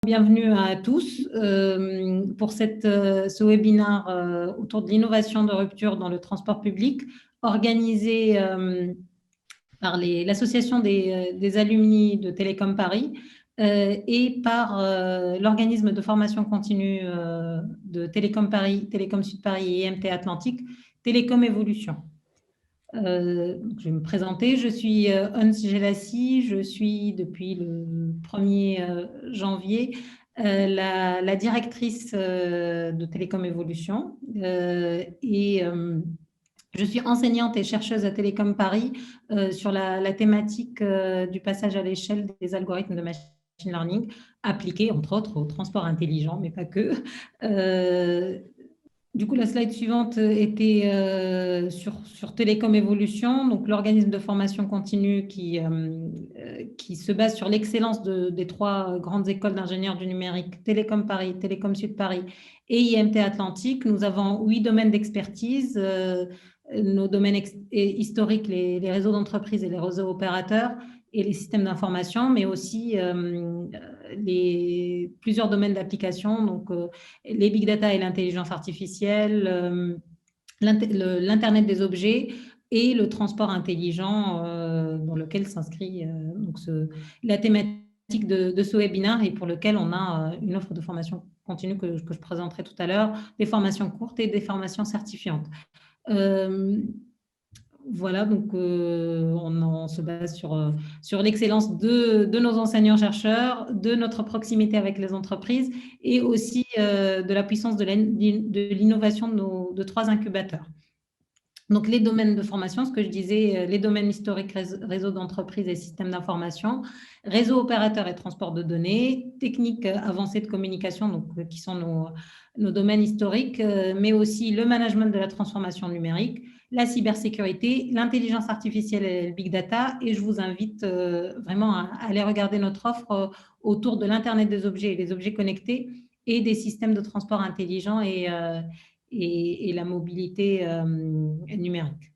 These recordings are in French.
Bienvenue à tous pour ce webinaire autour de l'innovation de rupture dans le transport public organisé par l'association des alumni de Télécom Paris et par l'organisme de formation continue de Télécom Paris, Télécom Sud Paris et EMT Atlantique, Télécom Évolution. Je vais me présenter, je suis Ons Gelassi, je suis depuis le 1er janvier la directrice de Télécom Évolution et je suis enseignante et chercheuse à Télécom Paris sur la thématique du passage à l'échelle des algorithmes de machine learning appliqués entre autres au transport intelligent, mais pas que. Du coup, la slide suivante était sur Télécom Évolution, donc l'organisme de formation continue qui se base sur l'excellence des trois grandes écoles d'ingénieurs du numérique, Télécom Paris, Télécom Sud Paris et IMT Atlantique. Nous avons 8 domaines d'expertise, nos domaines historiques, les réseaux d'entreprise et les réseaux opérateurs, et les systèmes d'information, mais aussi plusieurs domaines d'application, donc les big data et l'intelligence artificielle, l'Internet des objets et le transport intelligent dans lequel s'inscrit la thématique de ce webinaire et pour lequel on a une offre de formation continue que je présenterai tout à l'heure, des formations courtes et des formations certifiantes. Voilà, donc on se base sur l'excellence de nos enseignants-chercheurs, de notre proximité avec les entreprises et aussi de la puissance de l'innovation de 3 incubateurs. Donc, les domaines de formation, ce que je disais, les domaines historiques, réseau d'entreprise et systèmes d'information, réseau opérateur et transport de données, techniques avancées de communication, donc, qui sont nos domaines historiques, mais aussi le management de la transformation numérique, la cybersécurité, l'intelligence artificielle et le big data. Et je vous invite vraiment à aller regarder notre offre autour de l'Internet des objets et des objets connectés et des systèmes de transport intelligents et la mobilité numérique.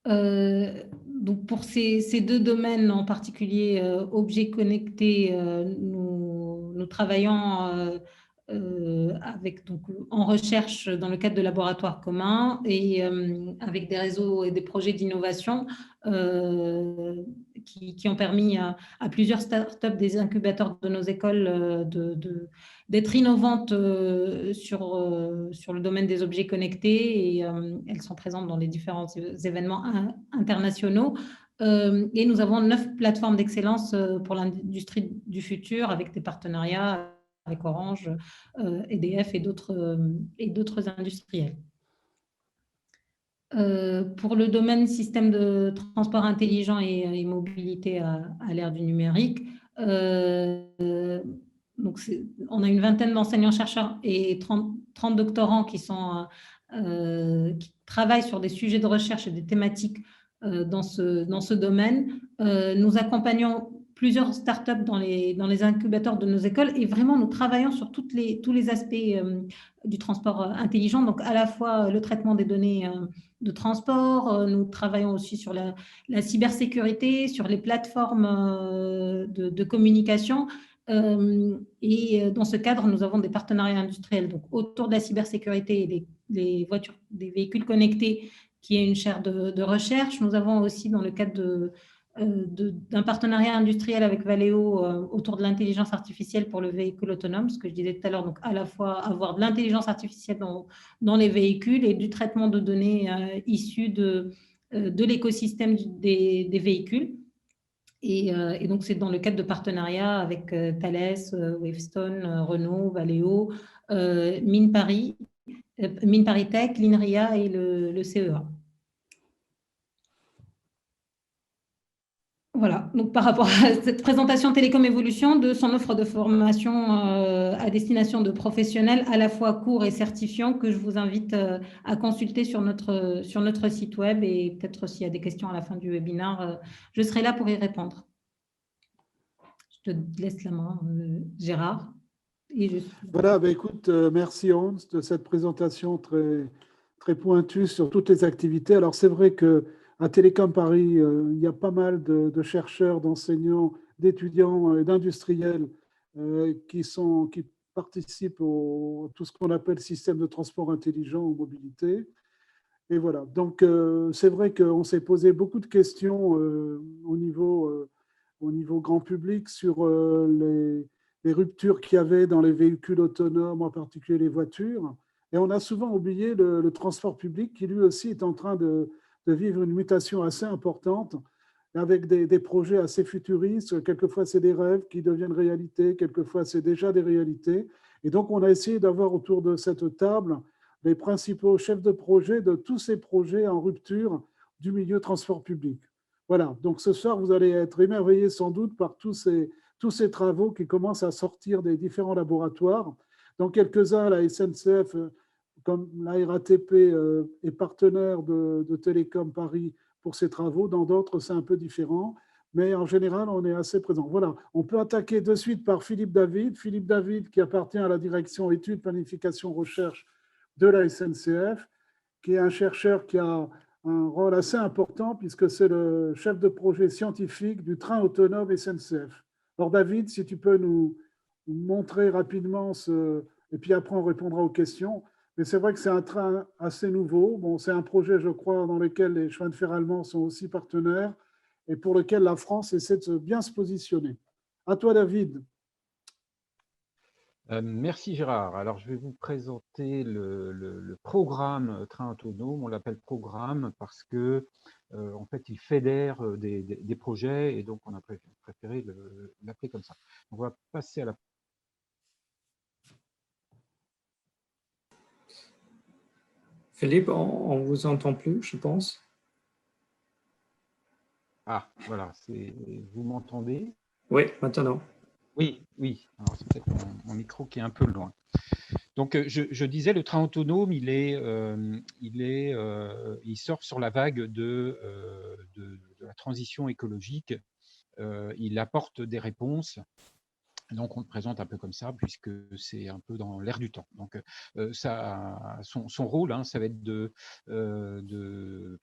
Donc pour ces 2 domaines en particulier, objets connectés, nous travaillons en recherche dans le cadre de laboratoires communs et avec des réseaux et des projets d'innovation qui ont permis à plusieurs startups des incubateurs de nos écoles d'être innovantes sur le domaine des objets connectés et elles sont présentes dans les différents événements internationaux. Et nous avons 9 plateformes d'excellence pour l'industrie du futur avec des partenariats avec Orange, EDF et d'autres industriels. Pour le domaine système de transport intelligent et mobilité à l'ère du numérique, donc on a une vingtaine d'enseignants-chercheurs et 30 doctorants qui travaillent sur des sujets de recherche et des thématiques dans ce domaine. Nous accompagnons plusieurs startups dans les incubateurs de nos écoles et vraiment nous travaillons sur tous les aspects du transport intelligent, donc à la fois le traitement des données de transport, nous travaillons aussi sur la cybersécurité, sur les plateformes de communication et dans ce cadre, nous avons des partenariats industriels donc autour de la cybersécurité et des véhicules connectés qui est une chaire de recherche. Nous avons aussi dans le cadre d'un partenariat industriel avec Valeo autour de l'intelligence artificielle pour le véhicule autonome, ce que je disais tout à l'heure, donc à la fois avoir de l'intelligence artificielle dans les véhicules et du traitement de données issues de l'écosystème des véhicules. Et donc, c'est dans le cadre de partenariats avec Thales, Wavestone, Renault, Valeo, Mine Paris Tech, l'INRIA et le CEA. Voilà, donc par rapport à cette présentation Télécom Évolution de son offre de formation à destination de professionnels à la fois courts et certifiants que je vous invite à consulter sur notre site web et peut-être s'il y a des questions à la fin du webinaire, je serai là pour y répondre. Je te laisse la main, Gérard. Voilà, écoute, merci Hans de cette présentation très, très pointue sur toutes les activités. Alors c'est vrai que à Télécom Paris, il y a pas mal de chercheurs, d'enseignants d'étudiants et d'industriels qui participent à tout ce qu'on appelle système de transport intelligent ou mobilité. Et voilà, donc c'est vrai qu'on s'est posé beaucoup de questions au niveau grand public sur les ruptures qu'il y avait dans les véhicules autonomes, en particulier les voitures. Et on a souvent oublié le transport public qui lui aussi est en train de vivre une mutation assez importante avec des projets assez futuristes. Quelquefois, c'est des rêves qui deviennent réalité, quelquefois, c'est déjà des réalités. Et donc, on a essayé d'avoir autour de cette table les principaux chefs de projet de tous ces projets en rupture du milieu transport public. Voilà, donc ce soir, vous allez être émerveillés sans doute par tous ces travaux qui commencent à sortir des différents laboratoires. Dans quelques-uns, la SNCF, comme la RATP, est partenaire de Télécom Paris pour ces travaux. Dans d'autres, c'est un peu différent. Mais en général, on est assez présent. Voilà, on peut attaquer de suite par Philippe David. Philippe David, qui appartient à la direction études, planification, recherche de la SNCF, qui est un chercheur qui a un rôle assez important puisque c'est le chef de projet scientifique du train autonome SNCF. Alors David, si tu peux nous montrer rapidement et puis après on répondra aux questions. Mais c'est vrai que c'est un train assez nouveau. Bon, c'est un projet, je crois, dans lequel les chemins de fer allemands sont aussi partenaires et pour lequel la France essaie de bien se positionner. À toi, David. Merci Gérard. Alors je vais vous présenter le programme Train autonome. On l'appelle programme parce que en fait il fédère des projets et donc on a préféré l'appeler comme ça. On va passer à la. Philippe, on ne vous entend plus, je pense. Ah, voilà, vous m'entendez? Oui, maintenant. Oui, oui. Alors c'est peut-être mon micro qui est un peu loin. Donc, je disais, le train autonome, il surfe sur la vague de la transition écologique. Il apporte des réponses. Donc, on le présente un peu comme ça, puisque c'est un peu dans l'air du temps. Donc, son rôle, ça va être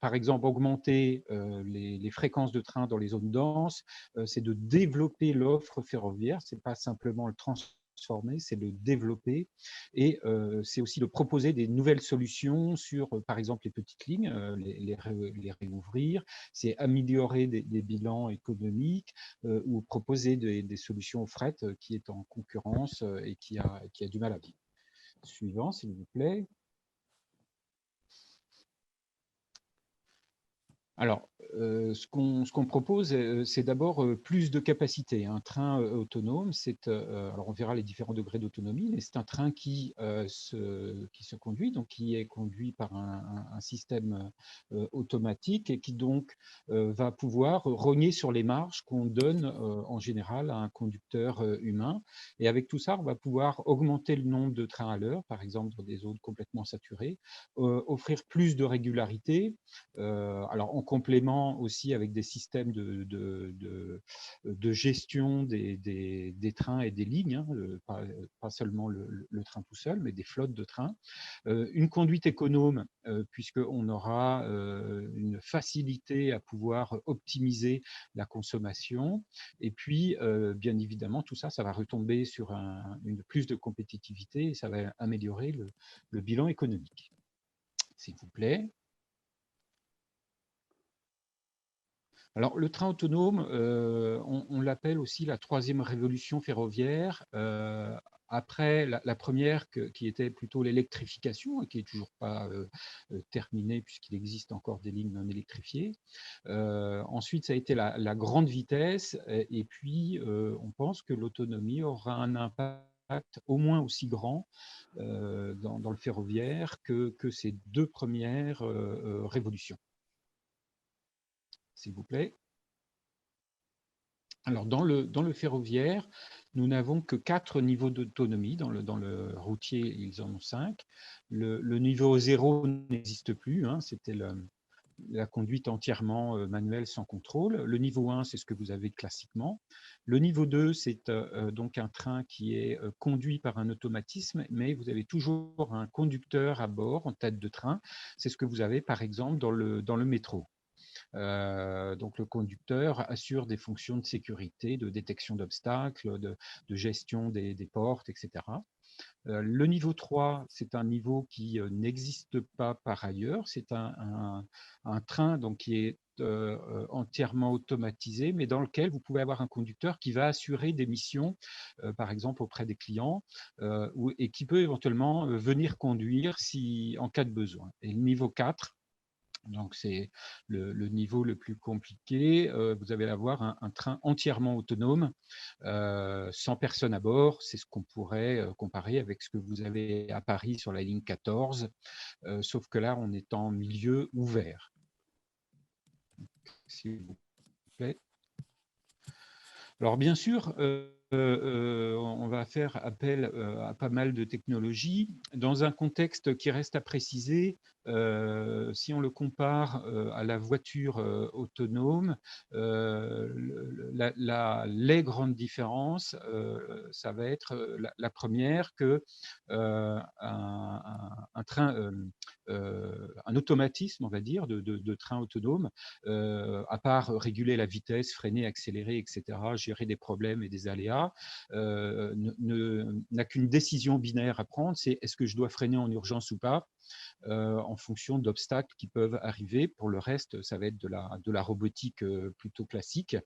par exemple, augmenter les fréquences de train dans les zones denses. C'est de développer l'offre ferroviaire. C'est pas simplement le transformer, c'est le développer. Et c'est aussi de proposer des nouvelles solutions sur, par exemple, les petites lignes, les réouvrir. C'est améliorer des bilans économiques ou proposer des solutions au fret qui est en concurrence et qui a du mal à vivre. Suivant, s'il vous plaît. Alors, ce qu'on propose, c'est d'abord plus de capacité. Un train autonome, alors on verra les différents degrés d'autonomie, mais c'est un train qui se conduit, donc qui est conduit par un système automatique et qui donc va pouvoir rogner sur les marges qu'on donne en général à un conducteur humain. Et avec tout ça, on va pouvoir augmenter le nombre de trains à l'heure, par exemple dans des zones complètement saturées, offrir plus de régularité. Alors, en complément aussi avec des systèmes de gestion des trains et des lignes, pas seulement le train tout seul, mais des flottes de trains. Une conduite économe, puisqu'on aura une facilité à pouvoir optimiser la consommation. Et puis, bien évidemment, tout ça, ça va retomber sur une plus de compétitivité et ça va améliorer le bilan économique. S'il vous plaît. Alors, le train autonome, on l'appelle aussi la troisième révolution ferroviaire. Après la première, qui était plutôt l'électrification, et qui n'est toujours pas terminée, puisqu'il existe encore des lignes non électrifiées. Ensuite, ça a été la grande vitesse, et puis on pense que l'autonomie aura un impact au moins aussi grand dans le ferroviaire que ces deux premières révolutions. S'il vous plaît. Alors, dans le ferroviaire, nous n'avons que 4 niveaux d'autonomie. Dans le routier, ils en ont 5. Le niveau 0 n'existe plus. C'était la conduite entièrement manuelle sans contrôle. Le niveau 1, c'est ce que vous avez classiquement. Le niveau 2, c'est donc un train qui est conduit par un automatisme, mais vous avez toujours un conducteur à bord en tête de train. C'est ce que vous avez, par exemple, dans le métro. Donc le conducteur assure des fonctions de sécurité, de détection d'obstacles, de gestion des portes, etc. Le niveau 3, c'est un niveau qui n'existe pas par ailleurs. C'est un train donc, qui est entièrement automatisé, mais dans lequel vous pouvez avoir un conducteur qui va assurer des missions, par exemple auprès des clients, et qui peut éventuellement venir conduire en cas de besoin. Et le niveau 4, donc c'est le niveau le plus compliqué. Vous allez avoir un train entièrement autonome, sans personne à bord. C'est ce qu'on pourrait comparer avec ce que vous avez à Paris sur la ligne 14, sauf que là, on est en milieu ouvert. S'il vous plaît. Alors bien sûr, on va faire appel à pas mal de technologies. Dans un contexte qui reste à préciser, si on le compare à la voiture autonome, les grandes différences, ça va être la première que un train, un automatisme, on va dire, de train autonome, à part réguler la vitesse, freiner, accélérer, etc., gérer des problèmes et des aléas, n'a qu'une décision binaire à prendre, c'est est-ce que je dois freiner en urgence ou pas, en fonction d'obstacles qui peuvent arriver. Pour le reste, ça va être de la robotique plutôt classique.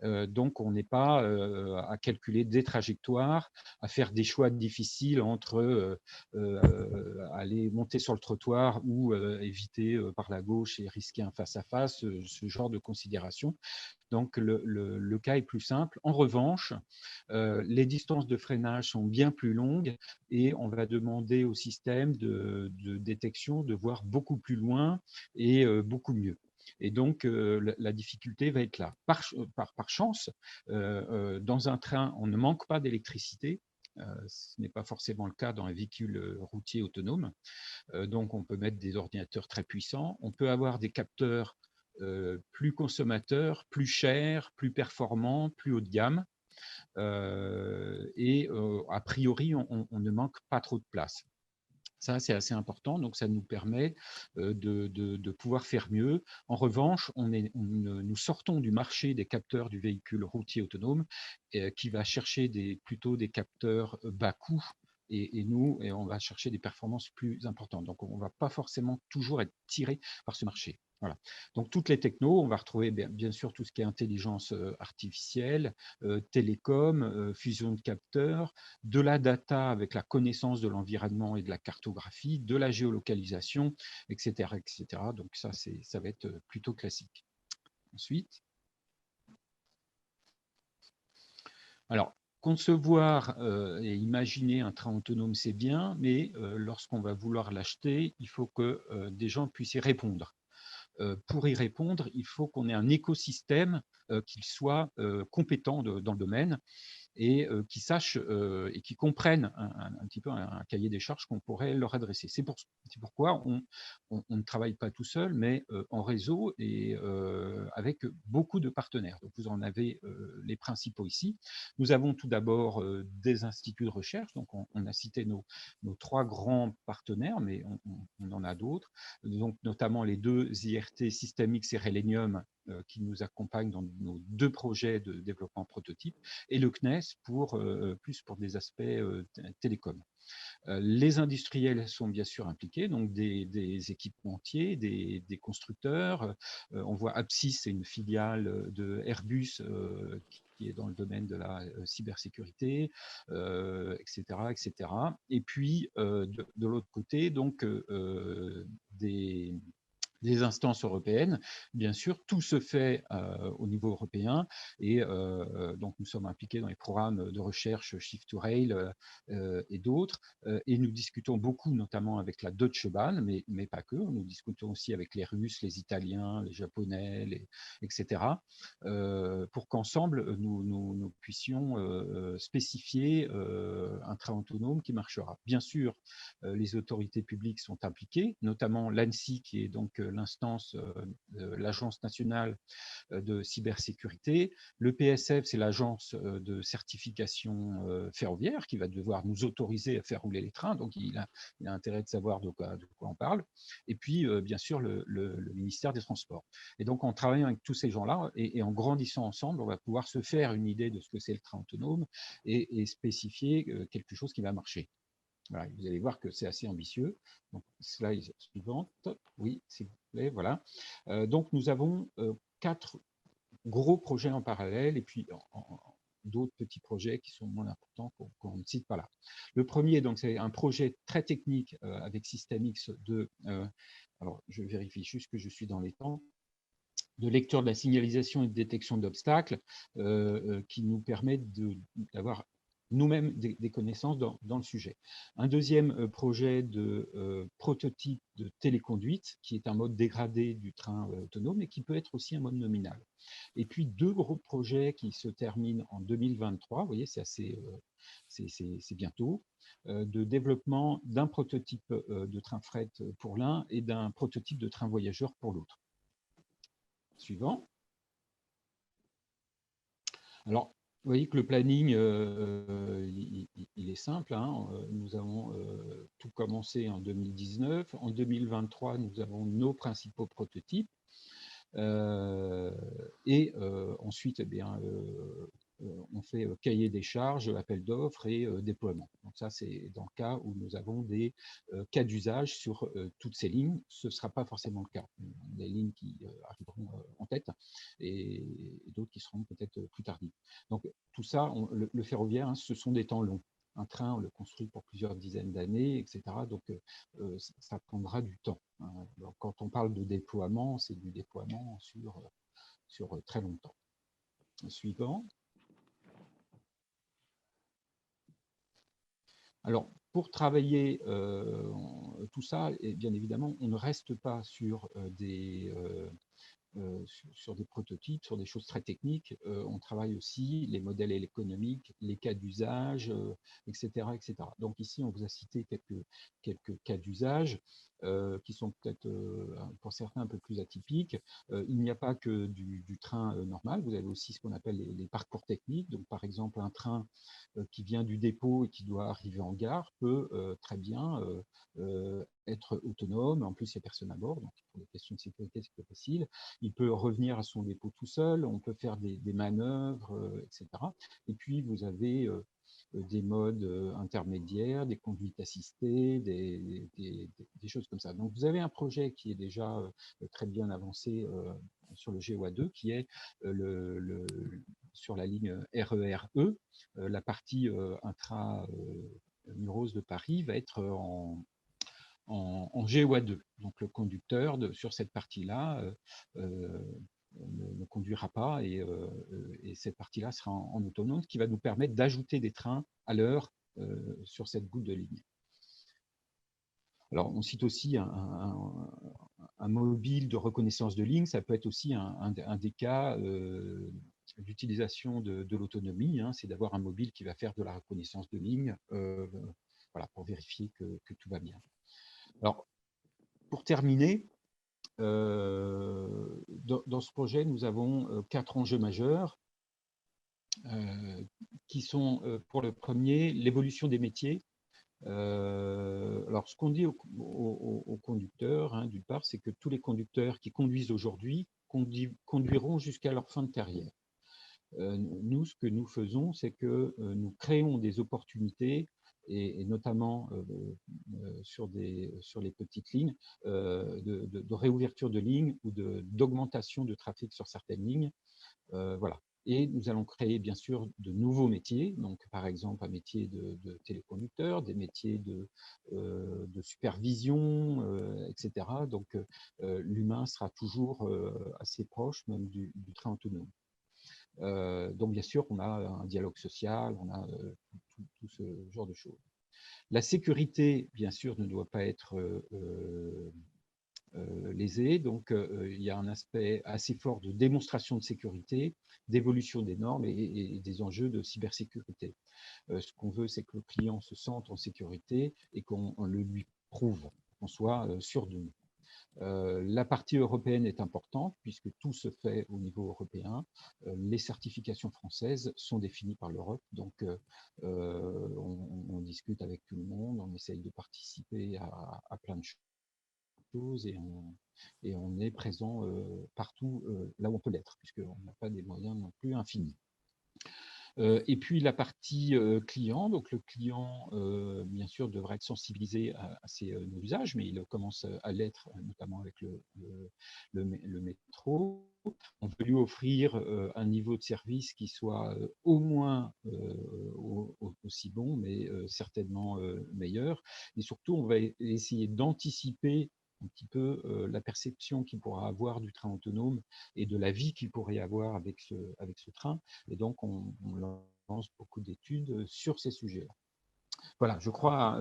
Donc, on n'est pas à calculer des trajectoires, à faire des choix difficiles entre aller monter sur le trottoir ou éviter par la gauche et risquer un face-à-face, ce genre de considération. Donc, le cas est plus simple. En revanche, les distances de freinage sont bien plus longues et on va demander au système de détection de voir beaucoup plus loin et beaucoup mieux. Et donc, la difficulté va être là. Par chance, dans un train, on ne manque pas d'électricité. Ce n'est pas forcément le cas dans un véhicule routier autonome. Donc, on peut mettre des ordinateurs très puissants. On peut avoir des capteurs plus consommateurs, plus chers, plus performants, plus haut de gamme. Et a priori, on ne manque pas trop de place. Ça, c'est assez important, donc ça nous permet de pouvoir faire mieux. En revanche, nous sortons du marché des capteurs du véhicule routier autonome qui va chercher plutôt des capteurs bas coût et on va chercher des performances plus importantes. Donc, on ne va pas forcément toujours être tiré par ce marché. Voilà. Donc, toutes les technos, on va retrouver bien sûr tout ce qui est intelligence artificielle, télécom, fusion de capteurs, de la data avec la connaissance de l'environnement et de la cartographie, de la géolocalisation, etc. etc. Donc, ça va être plutôt classique. Ensuite, alors, concevoir et imaginer un train autonome, c'est bien, mais lorsqu'on va vouloir l'acheter, il faut que des gens puissent y répondre. Pour y répondre, il faut qu'on ait un écosystème qui soit compétent dans le domaine et qui sachent et qui comprennent un petit peu un cahier des charges qu'on pourrait leur adresser. C'est pourquoi on ne travaille pas tout seul, mais en réseau et avec beaucoup de partenaires. Donc, vous en avez les principaux ici. Nous avons tout d'abord des instituts de recherche. Donc, on a cité nos 3 grands partenaires, mais on en a d'autres. Donc, notamment les 2 IRT Systemix et Relenium qui nous accompagnent dans nos 2 projets de développement prototype, et le CNES plus pour des aspects télécom. Les industriels sont bien sûr impliqués, donc des équipementiers, des constructeurs. On voit Apsys, c'est une filiale de Airbus qui est dans le domaine de la cybersécurité, etc., etc. Et puis, de l'autre côté, donc, des instances européennes. Bien sûr, tout se fait au niveau européen et donc nous sommes impliqués dans les programmes de recherche Shift to Rail et d'autres et nous discutons beaucoup notamment avec la Deutsche Bahn, mais pas que, nous discutons aussi avec les Russes, les Italiens, les Japonais, etc. Pour qu'ensemble nous puissions spécifier un train autonome qui marchera. Bien sûr, les autorités publiques sont impliquées, notamment l'ANSSI qui est donc l'instance, l'Agence nationale de cybersécurité. Le PSF, c'est l'agence de certification ferroviaire qui va devoir nous autoriser à faire rouler les trains, donc il a intérêt de savoir de quoi on parle. Et puis, bien sûr, le ministère des Transports. Et donc, en travaillant avec tous ces gens-là et en grandissant ensemble, on va pouvoir se faire une idée de ce que c'est le train autonome et spécifier quelque chose qui va marcher. Voilà, vous allez voir que c'est assez ambitieux. Donc, slide suivante. Oui, s'il vous plaît, voilà. Donc, nous avons 4 gros projets en parallèle et puis d'autres petits projets qui sont moins importants qu'on ne cite pas là. Le premier, donc, c'est un projet très technique avec Systemix alors, je vérifie juste que je suis dans les temps, de lecture de la signalisation et de détection d'obstacles qui nous permet d'avoir nous-mêmes des connaissances dans le sujet. Un deuxième projet de prototype de téléconduite, qui est un mode dégradé du train autonome et qui peut être aussi un mode nominal. Et puis 2 gros projets qui se terminent en 2023, vous voyez, c'est bientôt, de développement d'un prototype de train fret pour l'un et d'un prototype de train voyageur pour l'autre. Suivant. Alors, vous voyez que le planning, il est simple. Hein. Nous avons tout commencé en 2019. En 2023, nous avons nos principaux prototypes. Ensuite, eh bien, on fait cahier des charges, appel d'offres et déploiement. Donc ça, c'est dans le cas où nous avons des cas d'usage sur toutes ces lignes. Ce ne sera pas forcément le cas. Des lignes qui arriveront en tête et d'autres qui seront peut-être plus tardives. Donc tout ça, le ferroviaire, hein, ce sont des temps longs. Un train, on le construit pour plusieurs dizaines d'années, etc. Donc, ça prendra du temps. Hein. Donc, quand on parle de déploiement, c'est du déploiement sur très longtemps. Suivant. Alors, pour travailler tout ça, et bien évidemment, on ne reste pas sur sur des prototypes, sur des choses très techniques. On travaille aussi les modèles économiques, les cas d'usage, etc., etc. Donc ici, on vous a cité quelques cas d'usage qui sont peut-être pour certains un peu plus atypiques. Il n'y a pas que du train normal, vous avez aussi ce qu'on appelle les parcours techniques. Donc par exemple, un train qui vient du dépôt et qui doit arriver en gare peut très bien être autonome. En plus, il n'y a personne à bord, donc pour les questions de sécurité, c'est plus facile. Il peut revenir à son dépôt tout seul, on peut faire des manœuvres, etc. Et puis, vous avez des modes intermédiaires, des conduites assistées, des choses comme ça. Donc, vous avez un projet qui est déjà très bien avancé sur le GOA2, qui est sur la ligne RERE. La partie intra-muros de Paris va être en GOA2. Donc le conducteur sur cette partie-là ne conduira pas et cette partie-là sera en autonome, ce qui va nous permettre d'ajouter des trains à l'heure sur cette boucle de ligne. Alors on cite aussi un mobile de reconnaissance de ligne, ça peut être aussi un des cas d'utilisation de l'autonomie, hein, c'est d'avoir un mobile qui va faire de la reconnaissance de ligne voilà, pour vérifier que tout va bien. Alors, pour terminer, dans ce projet, nous avons 4 enjeux majeurs qui sont, pour le premier, l'évolution des métiers. Alors, ce qu'on dit aux conducteurs, hein, d'une part, c'est que tous les conducteurs qui conduisent aujourd'hui conduiront jusqu'à leur fin de carrière. Nous, ce que nous faisons, c'est que nous créons des opportunités et notamment sur les petites lignes, de réouverture de lignes ou d'augmentation de trafic sur certaines lignes. Voilà. Et nous allons créer bien sûr de nouveaux métiers, donc par exemple un métier de téléconducteur, des métiers de supervision, etc. Donc l'humain sera toujours assez proche même du train autonome. Donc, bien sûr, on a un dialogue social, on a tout ce genre de choses. La sécurité, bien sûr, ne doit pas être lésée. Donc, il y a un aspect assez fort de démonstration de sécurité, d'évolution des normes et des enjeux de cybersécurité. Ce qu'on veut, c'est que le client se sente en sécurité et qu'on le lui prouve, qu'on soit sûr de nous. La partie européenne est importante puisque tout se fait au niveau européen. Les certifications françaises sont définies par l'Europe, donc on discute avec tout le monde, on essaye de participer à plein de choses et on est présent partout là où on peut l'être, puisqu'on n'a pas des moyens non plus infinis. Et puis la partie client, donc le client, bien sûr, devrait être sensibilisé à ces usages, mais il commence à l'être, notamment avec le métro. On veut lui offrir un niveau de service qui soit au moins aussi bon, mais certainement meilleur. Et surtout, on va essayer d'anticiper un petit peu la perception qu'il pourra avoir du train autonome et de la vie qu'il pourrait avoir avec ce train. Et donc, on lance beaucoup d'études sur ces sujets-là. Voilà, je crois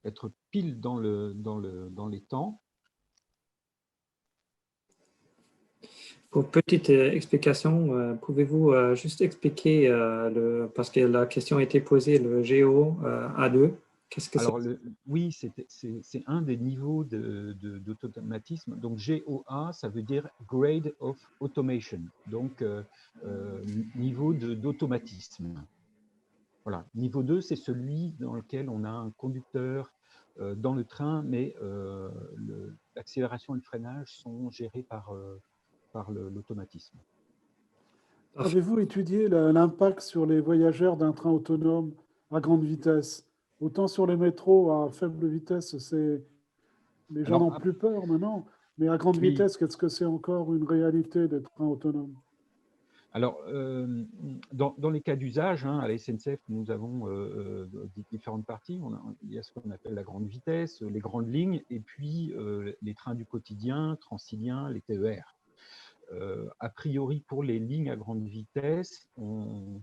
être pile dans les temps. Pour petite explication, pouvez-vous juste expliquer, parce que la question a été posée, le GO A2, qu'est-ce que c'est? Alors, oui, c'est un des niveaux d'automatisme. Donc, GOA, ça veut dire Grade of Automation, donc niveau d'automatisme. Voilà. Niveau 2, c'est celui dans lequel on a un conducteur dans le train, mais l'accélération et le freinage sont gérés par l'automatisme. Avez-vous étudié l'impact sur les voyageurs d'un train autonome à grande vitesse? Autant sur les métros à faible vitesse, les gens n'ont plus peur maintenant, mais à grande vitesse, qu'est-ce que c'est encore une réalité des trains autonomes? Alors, dans les cas d'usage, à la SNCF, nous avons différentes parties. Il y a ce qu'on appelle la grande vitesse, les grandes lignes, et puis les trains du quotidien, Transilien, les TER. A priori, pour les lignes à grande vitesse, on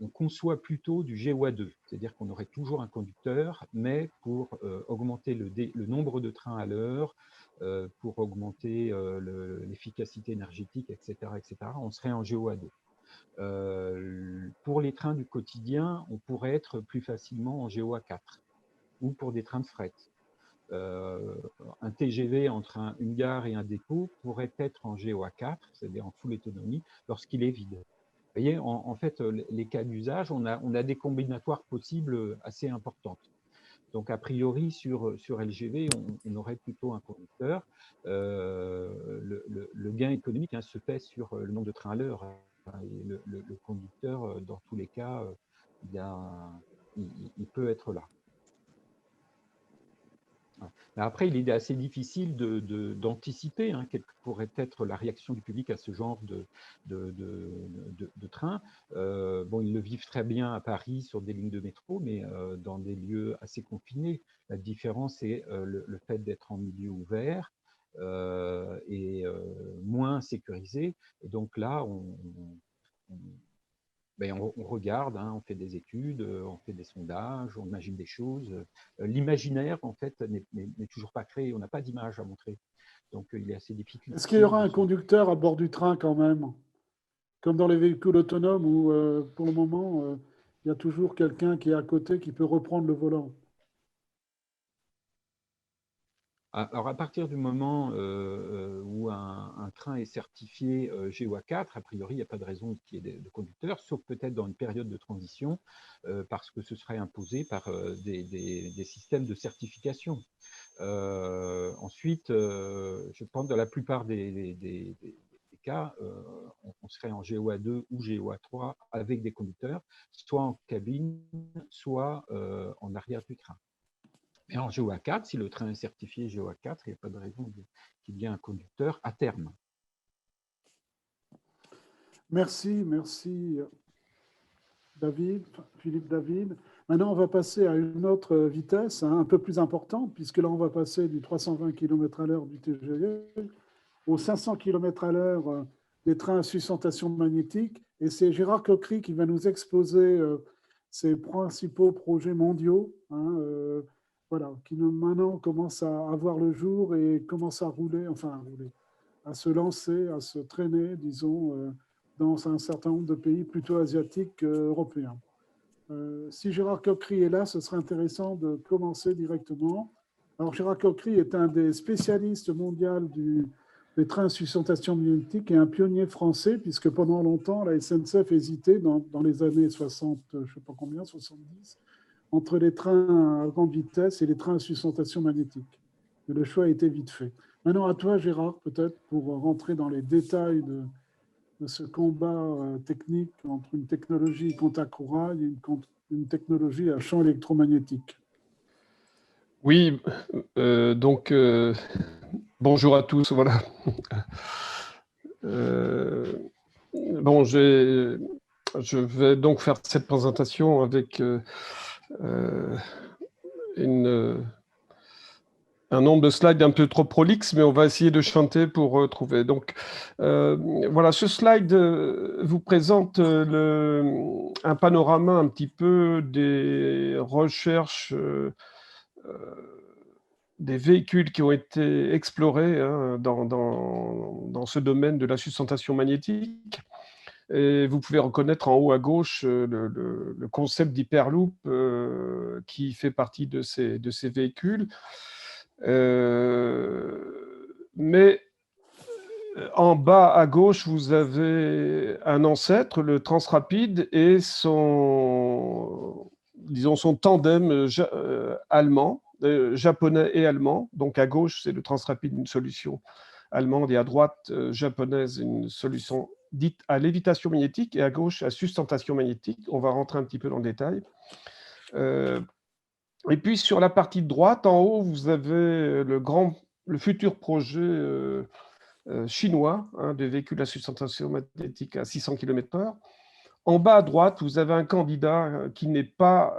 conçoit plutôt du GOA2, c'est-à-dire qu'on aurait toujours un conducteur, mais pour augmenter le nombre de trains à l'heure, pour augmenter l'efficacité énergétique, etc., on serait en GOA2. Pour les trains du quotidien, on pourrait être plus facilement en GOA4, ou pour des trains de fret. Un TGV entre une gare et un dépôt pourrait être en GOA4, c'est-à-dire en full autonomie, lorsqu'il est vide. Vous voyez, en fait, les cas d'usage, on a des combinatoires possibles assez importantes. Donc, a priori, sur LGV, on aurait plutôt un conducteur. Le gain économique se fait sur le nombre de trains à l'heure. Et le conducteur, dans tous les cas, il peut être là. Mais après, il est assez difficile d'anticiper quelle pourrait être la réaction du public à ce genre de train. Bon, ils le vivent très bien à Paris sur des lignes de métro, mais dans des lieux assez confinés. La différence est le fait d'être en milieu ouvert et moins sécurisé. Et donc là, on regarde, on fait des études, on fait des sondages, on imagine des choses. L'imaginaire, en fait, n'est toujours pas créé. On n'a pas d'image à montrer. Donc, il est assez difficile. Est-ce qu'il y aura un conducteur à bord du train quand même? Comme dans les véhicules autonomes où, pour le moment, il y a toujours quelqu'un qui est à côté qui peut reprendre le volant. Alors, à partir du moment où un train est certifié GOA4, a priori, il n'y a pas de raison qu'il y ait de conducteurs, sauf peut-être dans une période de transition, parce que ce serait imposé par des systèmes de certification. Ensuite, je pense que dans la plupart des cas, on serait en GOA2 ou GOA3 avec des conducteurs, soit en cabine, soit en arrière du train. Mais en GOA4, si le train est certifié GOA4, il n'y a pas de raison qu'il y ait un conducteur à terme. Merci David, Philippe David. Maintenant, on va passer à une autre vitesse un peu plus importante, puisque là, on va passer du 320 km/h du TGV aux 500 km/h des trains à sustentation magnétique. Et c'est Gérard Coquery qui va nous exposer ses principaux projets mondiaux, voilà, qui maintenant commencent à voir le jour et commencent à rouler, à se lancer, à se traîner, disons, dans un certain nombre de pays plutôt asiatiques qu'européens. Si Gérard Coquery est là, ce serait intéressant de commencer directement. Alors, Gérard Coquery est un des spécialistes mondiaux des trains à suscitation magnétique et un pionnier français, puisque pendant longtemps, la SNCF hésitait dans les années 60, je ne sais pas combien, 70, entre les trains à grande vitesse et les trains à suscitation magnétique. Et le choix a été vite fait. Maintenant, à toi, Gérard, peut-être, pour rentrer dans les détails de ce combat technique entre une technologie contact courant et une technologie à champ électromagnétique. Oui, donc bonjour à tous. Voilà. Bon, je vais donc faire cette présentation avec un nombre de slides un peu trop prolixe, mais on va essayer de chanter pour trouver. Donc, voilà, ce slide vous présente un panorama un petit peu des recherches des véhicules qui ont été explorés hein, dans ce domaine de la sustentation magnétique. Et vous pouvez reconnaître en haut à gauche le concept d'hyperloop qui fait partie de ces véhicules. Mais en bas à gauche, vous avez un ancêtre, le Transrapid, et son tandem allemand, japonais et allemand. Donc à gauche, c'est le Transrapid, une solution allemande, et à droite, japonaise, une solution dite à lévitation magnétique, et à gauche, à sustentation magnétique. On va rentrer un petit peu dans le détail. Et puis sur la partie de droite, en haut, vous avez le futur projet chinois hein, de véhicules à sustentation magnétique à 600 km/h. En bas à droite, vous avez un candidat qui n'est pas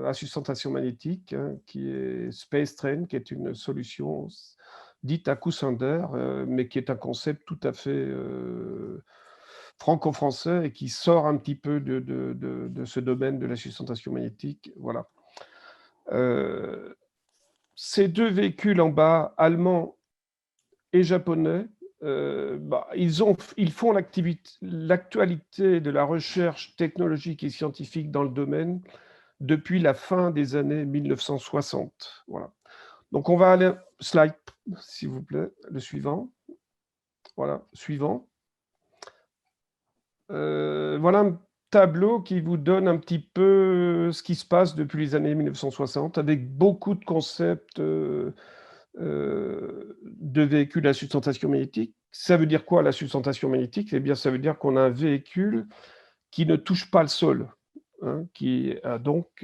à sustentation magnétique, hein, qui est Space Train, qui est une solution dite à coussin d'air, mais qui est un concept tout à fait franco-français et qui sort un petit peu de ce domaine de la sustentation magnétique. Voilà. Ces deux véhicules en bas, allemands et japonais, ils font l'actualité de la recherche technologique et scientifique dans le domaine depuis la fin des années 1960. Voilà. Donc, on va aller, slide, s'il vous plaît, le suivant. Voilà, suivant. Voilà un tableau qui vous donne un petit peu ce qui se passe depuis les années 1960, avec beaucoup de concepts de véhicules à sustentation magnétique. Ça veut dire quoi la sustentation magnétique? Eh bien, ça veut dire qu'on a un véhicule qui ne touche pas le sol, hein, qui a donc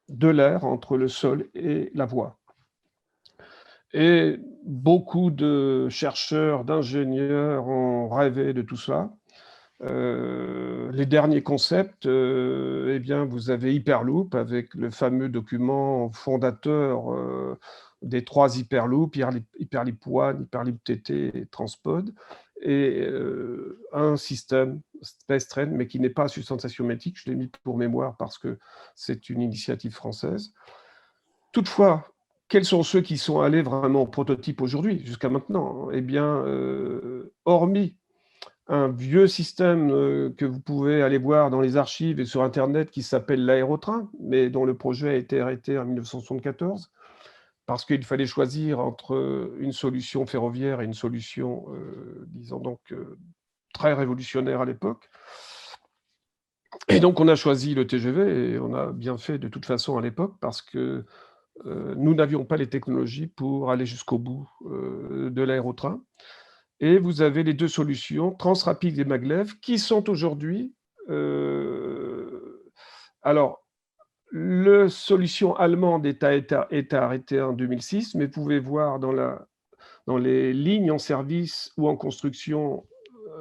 de l'air entre le sol et la voie. Et beaucoup de chercheurs, d'ingénieurs ont rêvé de tout ça. Les derniers concepts, eh bien, vous avez Hyperloop avec le fameux document fondateur des 3 Hyperloop, Hyperloop One, Hyperloop TT et Transpod, et un système Space Train, mais qui n'est pas à sustentation magnétique. Je l'ai mis pour mémoire parce que c'est une initiative française. Toutefois, quels sont ceux qui sont allés vraiment au prototype aujourd'hui, jusqu'à maintenant? Eh bien, hormis un vieux système que vous pouvez aller voir dans les archives et sur Internet qui s'appelle l'aérotrain, mais dont le projet a été arrêté en 1974, parce qu'il fallait choisir entre une solution ferroviaire et une solution, disons donc, très révolutionnaire à l'époque. Et donc, on a choisi le TGV, et on a bien fait de toute façon à l'époque, parce que nous n'avions pas les technologies pour aller jusqu'au bout de l'aérotrain. Et vous avez les deux solutions, Transrapid et Maglev, qui sont aujourd'hui... alors, la solution allemande est arrêtée en 2006, mais vous pouvez voir dans les lignes en service ou en construction,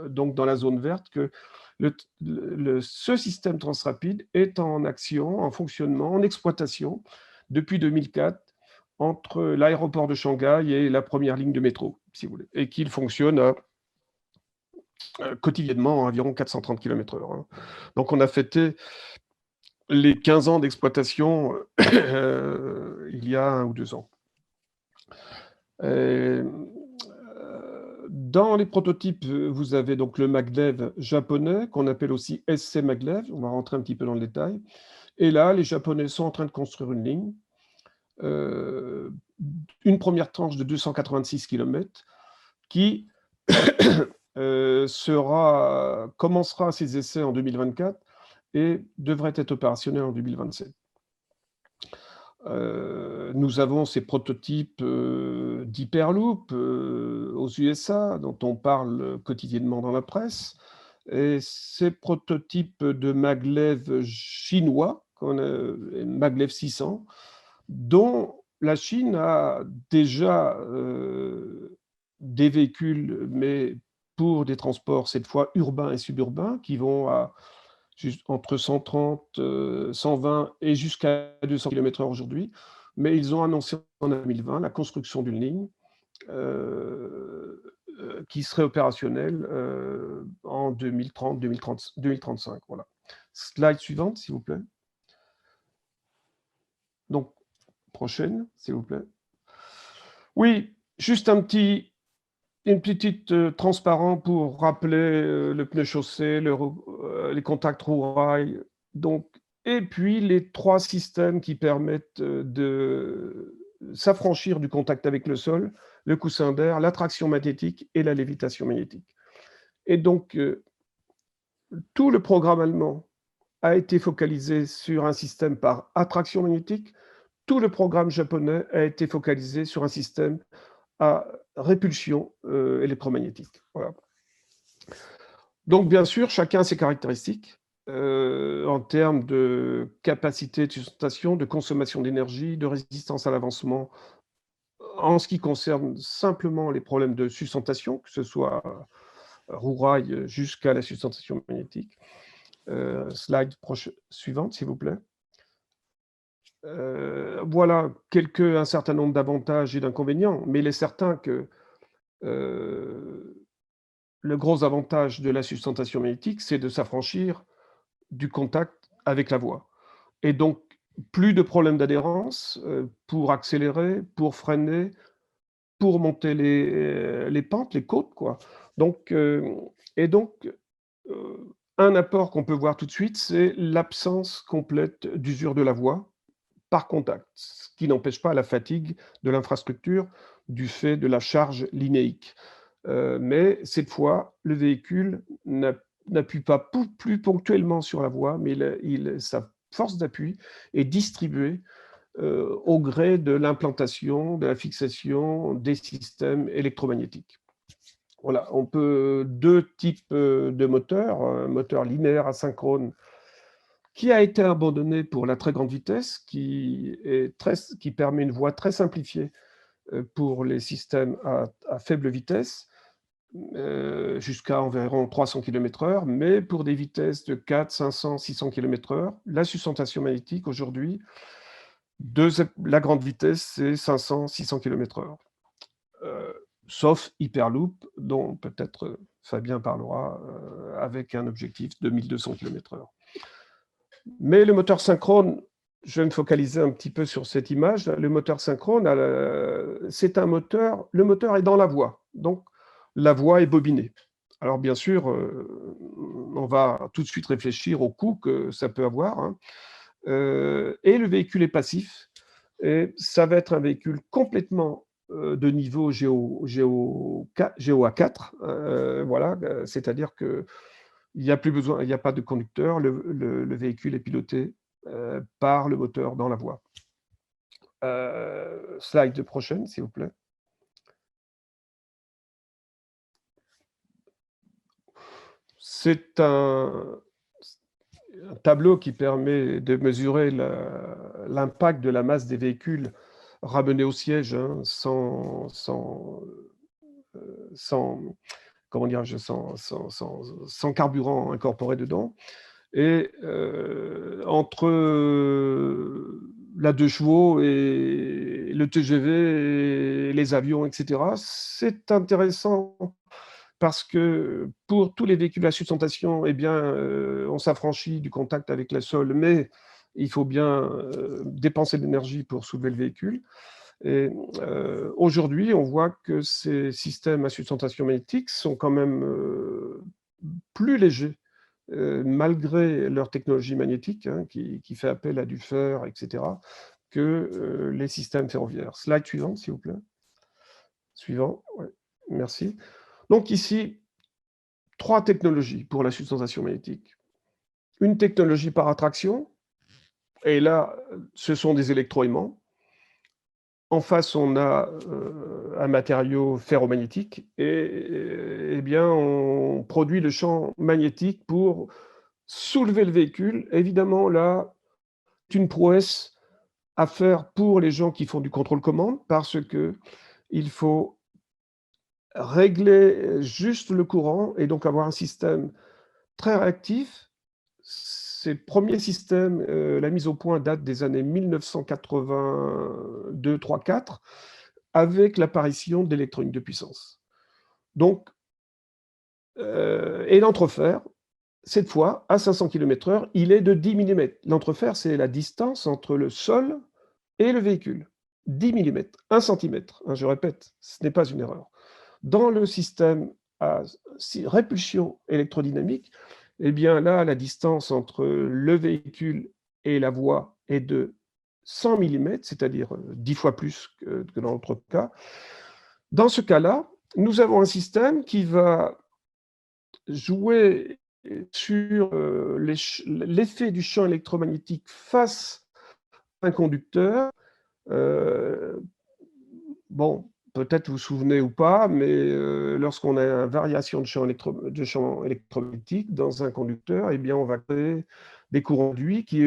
donc dans la zone verte, que ce système Transrapid est en action, en fonctionnement, en exploitation depuis 2004, entre l'aéroport de Shanghai et la première ligne de métro, si vous voulez, et qu'il fonctionne quotidiennement à environ 430 km/h. Hein. Donc, on a fêté les 15 ans d'exploitation il y a 1 ou 2 ans. Dans les prototypes, vous avez donc le Maglev japonais, qu'on appelle aussi SC Maglev. On va rentrer un petit peu dans le détail. Et là, les Japonais sont en train de construire une ligne une première tranche de 286 km qui commencera ses essais en 2024 et devrait être opérationnel en 2027. Nous avons ces prototypes d'Hyperloop aux USA, dont on parle quotidiennement dans la presse, et ces prototypes de maglev chinois, maglev 600, dont la Chine a déjà des véhicules, mais pour des transports, cette fois urbains et suburbains, qui vont à entre 130, 120 et jusqu'à 200 km/h aujourd'hui. Mais ils ont annoncé en 2020 la construction d'une ligne qui serait opérationnelle en 2030, 2035. Voilà. Slide suivante, s'il vous plaît. Donc, prochaine, s'il vous plaît. Oui, juste une petite transparent pour rappeler le pneu chaussé, les contacts roue-rail, donc, et puis les 3 systèmes qui permettent de s'affranchir du contact avec le sol, le coussin d'air, la traction magnétique et la lévitation magnétique. Et donc, tout le programme allemand a été focalisé sur un système par attraction magnétique, tout le programme japonais a été focalisé sur un système à répulsion électromagnétique. Voilà. Donc, bien sûr, chacun a ses caractéristiques en termes de capacité de sustentation, de consommation d'énergie, de résistance à l'avancement. En ce qui concerne simplement les problèmes de sustentation, que ce soit roue-rail jusqu'à la sustentation magnétique. Slide suivante, s'il vous plaît. Voilà un certain nombre d'avantages et d'inconvénients, mais il est certain que le gros avantage de la sustentation magnétique, c'est de s'affranchir du contact avec la voie. Et donc, plus de problèmes d'adhérence pour accélérer, pour freiner, pour monter les pentes, les côtes, quoi. Donc, un apport qu'on peut voir tout de suite, c'est l'absence complète d'usure de la voie par contact, ce qui n'empêche pas la fatigue de l'infrastructure du fait de la charge linéique. Mais cette fois, le véhicule n'appuie pas plus ponctuellement sur la voie, mais sa force d'appui est distribuée au gré de l'implantation, de la fixation des systèmes électromagnétiques. Voilà, on peut 2 types de moteurs, un moteur linéaire asynchrone qui a été abandonné pour la très grande vitesse, qui permet une voie très simplifiée pour les systèmes à faible vitesse, jusqu'à environ 300 km/h, mais pour des vitesses de 4, 500, 600 km/h, la sustentation magnétique aujourd'hui, la grande vitesse, c'est 500, 600 km/h. Sauf Hyperloop, dont peut-être Fabien parlera avec un objectif de 1200 km/h. Mais le moteur synchrone, je vais me focaliser un petit peu sur cette image. Le moteur synchrone, c'est un moteur, le moteur est dans la voie, donc la voie est bobinée. Alors bien sûr, on va tout de suite réfléchir au coût que ça peut avoir, hein. Et le véhicule est passif, et ça va être un véhicule complètement de niveau GOA4, voilà, c'est-à-dire que il n'y a plus besoin, il n'y a pas de conducteur, le véhicule est piloté par le moteur dans la voie. Slide prochaine, s'il vous plaît. C'est un tableau qui permet de mesurer l'impact de la masse des véhicules ramenés au siège, hein, sans comment dire, sans carburant incorporé dedans. Et entre la 2 chevaux et le TGV et les avions, etc., c'est intéressant parce que pour tous les véhicules à sustentation, eh bien, on s'affranchit du contact avec le sol, mais il faut bien dépenser de l'énergie pour soulever le véhicule. Et aujourd'hui, on voit que ces systèmes à sustentation magnétique sont quand même plus légers, malgré leur technologie magnétique, hein, qui fait appel à du fer, etc., que les systèmes ferroviaires. Slide suivante, s'il vous plaît. Suivant, ouais. Merci. Donc ici, 3 technologies pour la substantation magnétique. Une technologie par attraction, et là, ce sont des électroaimants. En face, on a un matériau ferromagnétique et bien, on produit le champ magnétique pour soulever le véhicule. Évidemment, là, c'est une prouesse à faire pour les gens qui font du contrôle-commande parce qu'il faut régler juste le courant et donc avoir un système très réactif. Ces premiers systèmes, la mise au point date des années 1982, 3, 4, avec l'apparition d'électronique de puissance. Donc, et l'entrefer, cette fois, à 500 km/h, il est de 10 mm. L'entrefer, c'est la distance entre le sol et le véhicule. 10 mm, 1 cm, hein, je répète, ce n'est pas une erreur. Dans le système à répulsion électrodynamique, eh bien là, la distance entre le véhicule et la voie est de 100 mm, c'est-à-dire 10 fois plus que dans l'autre cas. Dans ce cas-là, nous avons un système qui va jouer sur l'effet du champ électromagnétique face à un conducteur. Bon, peut-être vous vous souvenez ou pas, mais lorsqu'on a une variation de champ électromagnétique dans un conducteur, eh bien, on va créer des courants conduits qui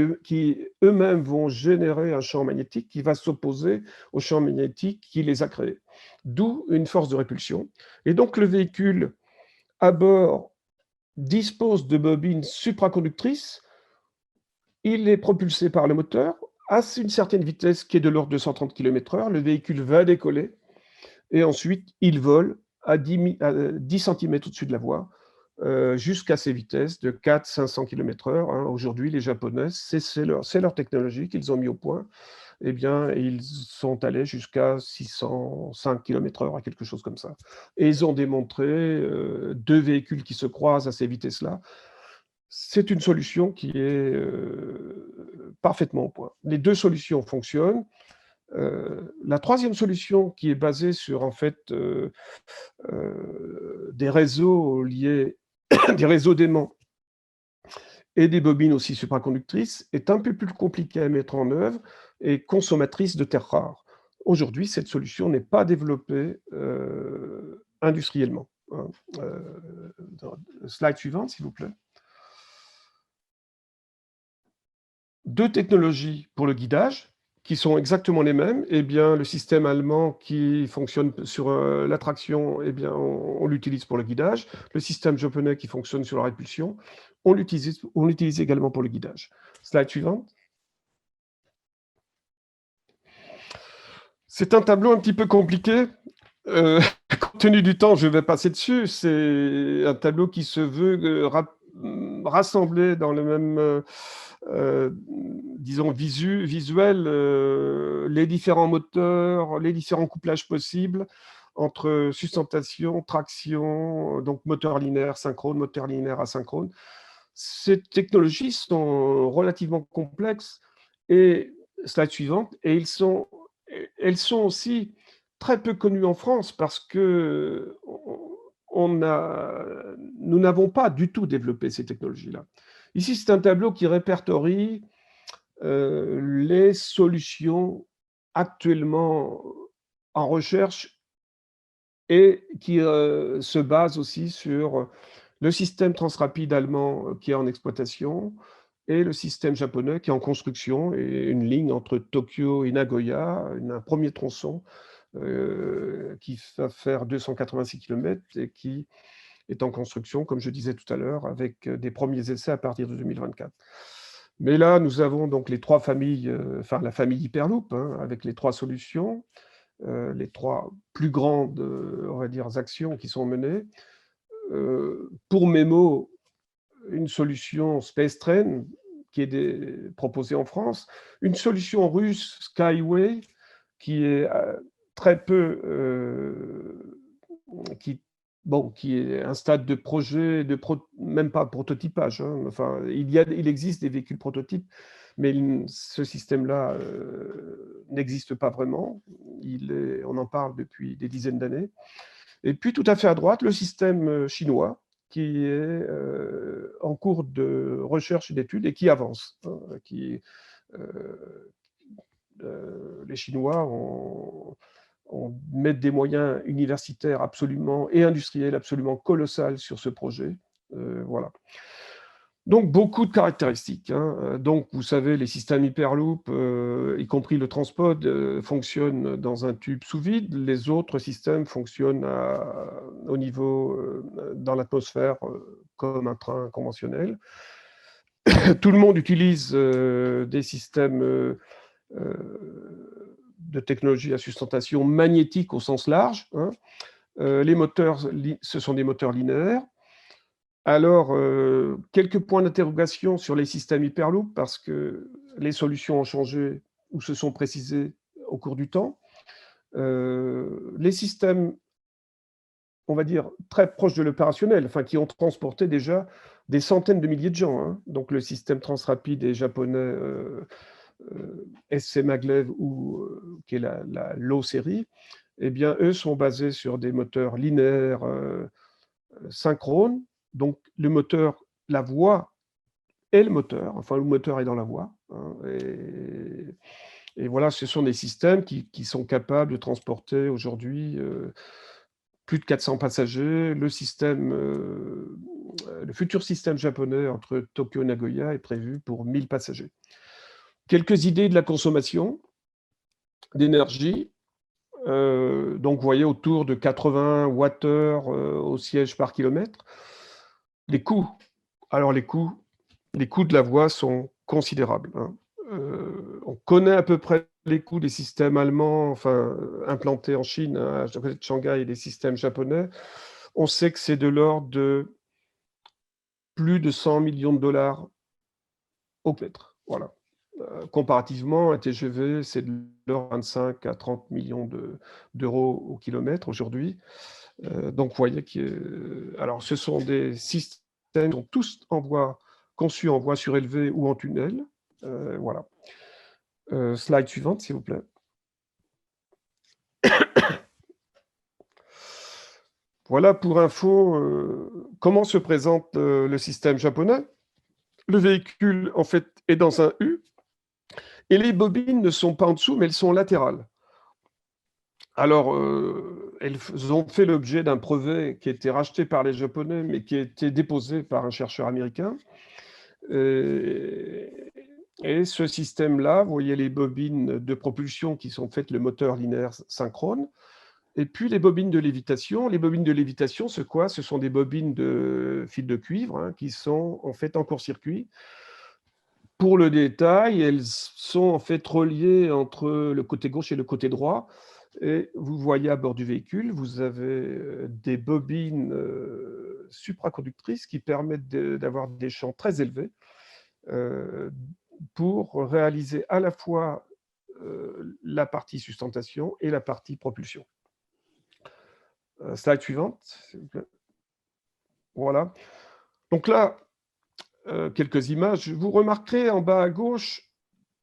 eux-mêmes vont générer un champ magnétique qui va s'opposer au champ magnétique qui les a créés. D'où une force de répulsion. Et donc, le véhicule à bord dispose de bobines supraconductrices. Il est propulsé par le moteur à une certaine vitesse qui est de l'ordre de 130 km/h. Le véhicule va décoller et ensuite il vole à 10 cm au-dessus de la voie jusqu'à ces vitesses de 400-500 km/h. Hein. Aujourd'hui, les Japonais, c'est leur technologie qu'ils ont mis au point. Eh bien, ils sont allés jusqu'à 605 km/h, à quelque chose comme ça. Et ils ont démontré 2 véhicules qui se croisent à ces vitesses-là. C'est une solution qui est parfaitement au point. Les 2 solutions fonctionnent. La troisième solution qui est basée sur en fait des réseaux liés, des réseaux d'aimants et des bobines aussi supraconductrices est un peu plus compliquée à mettre en œuvre et consommatrice de terres rares. Aujourd'hui, cette solution n'est pas développée industriellement. Hein. Slide suivante, s'il vous plaît. 2 technologies pour le guidage qui sont exactement les mêmes. Eh bien, le système allemand qui fonctionne sur l'attraction, eh bien, on l'utilise pour le guidage. Le système japonais qui fonctionne sur la répulsion, on l'utilise également pour le guidage. Slide suivante. C'est un tableau un petit peu compliqué. Compte tenu du temps, je vais passer dessus. C'est un tableau qui se veut rassembler dans le même, disons, visuel, les différents moteurs, les différents couplages possibles entre sustentation, traction, donc moteur linéaire synchrone, moteur linéaire asynchrone. Ces technologies sont relativement complexes et, slide suivante, et elles sont aussi très peu connues en France parce que nous n'avons pas du tout développé ces technologies-là. Ici, c'est un tableau qui répertorie les solutions actuellement en recherche et qui se base aussi sur le système transrapide allemand qui est en exploitation et le système japonais qui est en construction et une ligne entre Tokyo et Nagoya, un premier tronçon qui va faire 286 km et qui est en construction, comme je disais tout à l'heure, avec des premiers essais à partir de 2024. Mais là, nous avons donc les 3 familles, enfin la famille Hyperloop, hein, avec les 3 solutions, les 3 plus grandes, on va dire, actions qui sont menées. Pour Memo, une solution Space Train qui est proposée en France, une solution russe Skyway qui est très peu, qui bon, qui est un stade de projet, même pas prototypage, hein. Enfin, il existe des véhicules prototypes, mais ce système-là n'existe pas vraiment. On en parle depuis des dizaines d'années. Et puis, tout à fait à droite, le système chinois, qui est en cours de recherche et d'études et qui avance, hein, les Chinois mettent des moyens universitaires absolument et industriels absolument colossales sur ce projet. Voilà. Donc, beaucoup de caractéristiques, hein. Donc, vous savez, les systèmes Hyperloop, y compris le transpod, fonctionnent dans un tube sous vide. Les autres systèmes fonctionnent au niveau, dans l'atmosphère, comme un train conventionnel. Tout le monde utilise des systèmes de technologie à sustentation magnétique au sens large, hein. Les moteurs, ce sont des moteurs linéaires. Alors, quelques points d'interrogation sur les systèmes Hyperloop, parce que les solutions ont changé ou se sont précisées au cours du temps. Les systèmes, on va dire, très proches de l'opérationnel, enfin, qui ont transporté déjà des centaines de milliers de gens, hein. Donc, le système Transrapid des Japonais, SC Maglev, qui est la low série, eh bien, eux sont basés sur des moteurs linéaires synchrones. Donc, le moteur, la voie est le moteur, enfin, le moteur est dans la voie, hein, et voilà, ce sont des systèmes qui sont capables de transporter aujourd'hui plus de 400 passagers. Le futur système japonais entre Tokyo et Nagoya est prévu pour 1000 passagers. Quelques idées de la consommation d'énergie. Donc, vous voyez, autour de 80 Wh au siège par kilomètre. Les coûts. Alors, les coûts de la voie sont considérables, hein. On connaît à peu près les coûts des systèmes allemands, enfin, implantés en Chine, à côté de Shanghai, et des systèmes japonais. On sait que c'est de l'ordre de plus de 100 millions de dollars au kilomètre. Voilà. Comparativement, un TGV, c'est de l'ordre de 25 à 30 millions d'euros au kilomètre aujourd'hui. Donc, vous voyez alors, ce sont des systèmes qui sont tous conçus en voie surélevée ou en tunnel. Voilà. Slide suivante, s'il vous plaît. Voilà pour info comment se présente le système japonais. Le véhicule, en fait, est dans un U, et les bobines ne sont pas en dessous, mais elles sont latérales. Alors, elles ont fait l'objet d'un brevet qui a été racheté par les Japonais, mais qui a été déposé par un chercheur américain. Et ce système-là, vous voyez les bobines de propulsion qui sont faites le moteur linéaire synchrone, et puis les bobines de lévitation. Les bobines de lévitation, c'est quoi? Ce sont des bobines de fil de cuivre, hein, qui sont en fait en court-circuit. Pour le détail, elles sont en fait reliées entre le côté gauche et le côté droit. Et vous voyez à bord du véhicule, vous avez des bobines supraconductrices qui permettent d'avoir des champs très élevés pour réaliser à la fois la partie sustentation et la partie propulsion. Slide suivante, s'il vous plaît. Voilà. Donc là, quelques images. Vous remarquerez en bas à gauche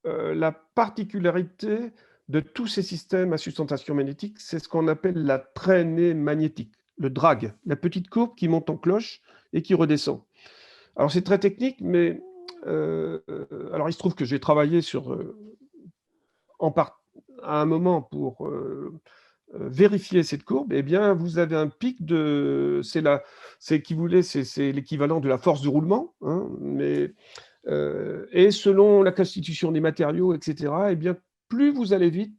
la particularité de tous ces systèmes à sustentation magnétique, c'est ce qu'on appelle la traînée magnétique, le drag, la petite courbe qui monte en cloche et qui redescend. Alors, c'est très technique, mais alors il se trouve que j'ai travaillé à un moment pour vérifier cette courbe. Eh bien, vous avez un pic c'est l'équivalent de la force de roulement, hein, et selon la constitution des matériaux, etc., eh bien, plus vous allez vite,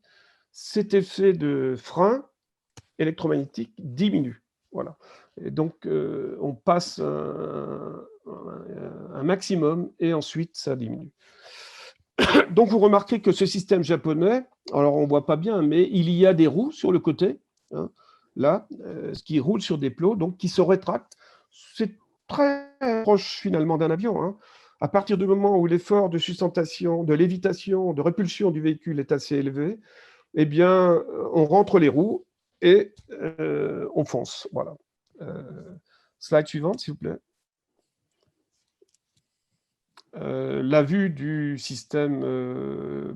cet effet de frein électromagnétique diminue. Voilà. Et donc, on passe un maximum et ensuite, ça diminue. Donc, vous remarquez que ce système japonais, alors on ne voit pas bien, mais il y a des roues sur le côté, hein, là, ce qui roule sur des plots, donc qui se rétractent. C'est très proche finalement d'un avion, hein. À partir du moment où l'effort de sustentation, de lévitation, de répulsion du véhicule est assez élevé, eh bien, on rentre les roues et on fonce. Voilà. Slide suivante, s'il vous plaît. La vue du système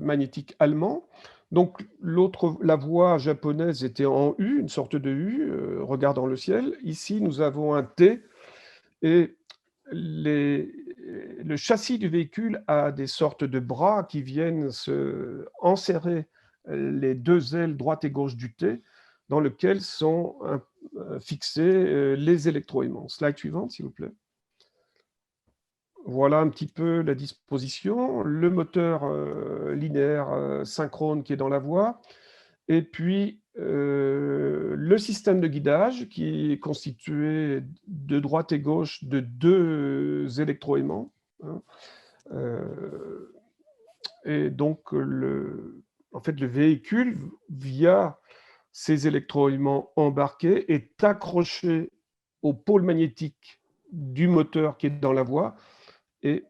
magnétique allemand. Donc, la voie japonaise était en U, une sorte de U, regardant le ciel. Ici, nous avons un T, et le châssis du véhicule a des sortes de bras qui viennent se enserrer les deux ailes droite et gauche du T, dans lequel sont fixés les électroaimants. Slide suivante, s'il vous plaît. Voilà un petit peu la disposition. Le moteur linéaire synchrone qui est dans la voie. Et puis, le système de guidage qui est constitué de droite et gauche de deux électroaimants. Hein. Et donc, en fait, le véhicule, via ces électroaimants embarqués, est accroché au pôle magnétique du moteur qui est dans la voie, et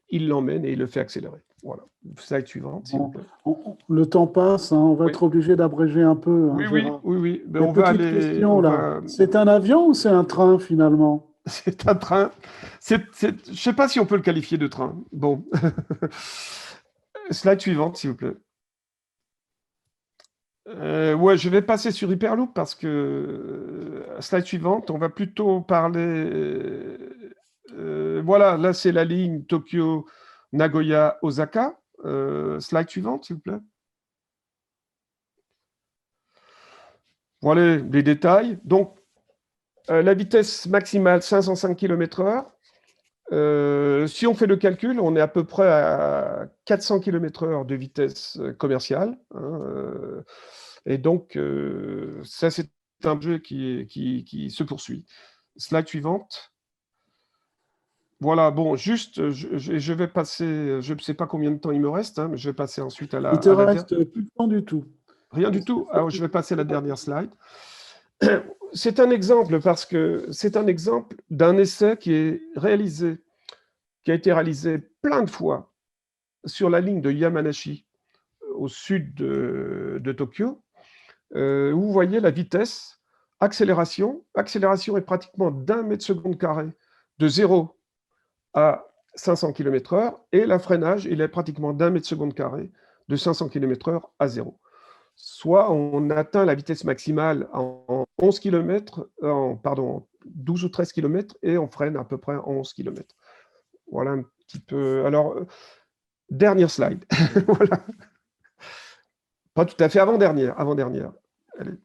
il l'emmène et il le fait accélérer. Voilà. Slide suivante, s'il vous plaît. Le temps passe, hein, on va être obligé d'abréger un peu. Hein, oui. Ben, on va question, là. C'est un avion ou c'est un train, finalement? C'est un train. Je ne sais pas si on peut le qualifier de train. Bon. Slide suivante, s'il vous plaît. Ouais, je vais passer sur Hyperloop parce que slide suivante, on va plutôt parler. Voilà, là c'est la ligne Tokyo, Nagoya, Osaka. Slide suivante, s'il vous plaît. Voilà les détails. Donc, la vitesse maximale 505 km/h. Si on fait le calcul, on est à peu près à 400 km/h de vitesse commerciale. Hein, et donc, ça, c'est un jeu qui se poursuit. Slide suivante. Voilà, bon, juste, je vais passer, je ne sais pas combien de temps il me reste, hein, mais je vais passer ensuite à la... Il te reste plus de temps du tout. Rien du tout. Alors, je vais passer à la dernière slide. C'est un exemple parce que c'est un exemple d'un essai qui a été réalisé plein de fois sur la ligne de Yamanashi, au sud de Tokyo, où vous voyez la vitesse, accélération. Accélération est pratiquement d'1 mètre seconde carré, de 0 à 500 km/h, et la freinage, il est pratiquement d'1 mètre seconde carré, de 500 km/h à 0. Soit on atteint la vitesse maximale en 11 km, pardon, 12 ou 13 km, et on freine à peu près en 11 km. Voilà un petit peu. Alors, dernière slide. Voilà. Pas tout à fait, avant-dernière. Allez.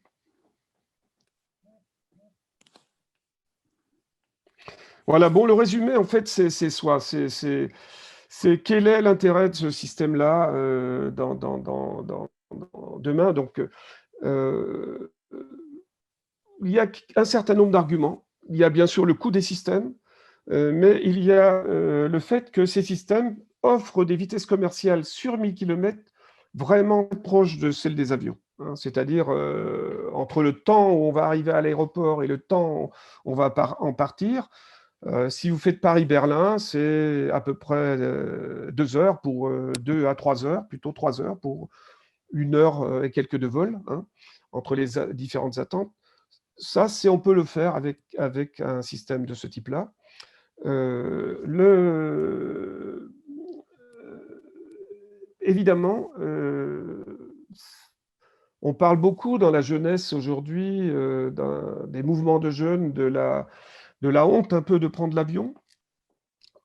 Voilà, bon, le résumé, en fait, c'est quel est l'intérêt de ce système-là demain. Donc, il y a un certain nombre d'arguments. Il y a bien sûr le coût des systèmes, mais il y a le fait que ces systèmes offrent des vitesses commerciales sur 1000 km vraiment proches de celles des avions. Hein, c'est-à-dire entre le temps où on va arriver à l'aéroport et le temps où on va en partir, si vous faites Paris-Berlin, c'est à peu près 2 heures pour 2 à 3 heures, plutôt 3 heures pour 1 heure et quelques de vol, hein, entre les différentes attentes. Ça, on peut le faire avec un système de ce type-là. Évidemment, on parle beaucoup dans la jeunesse aujourd'hui, des mouvements de jeunes, de la honte un peu de prendre l'avion.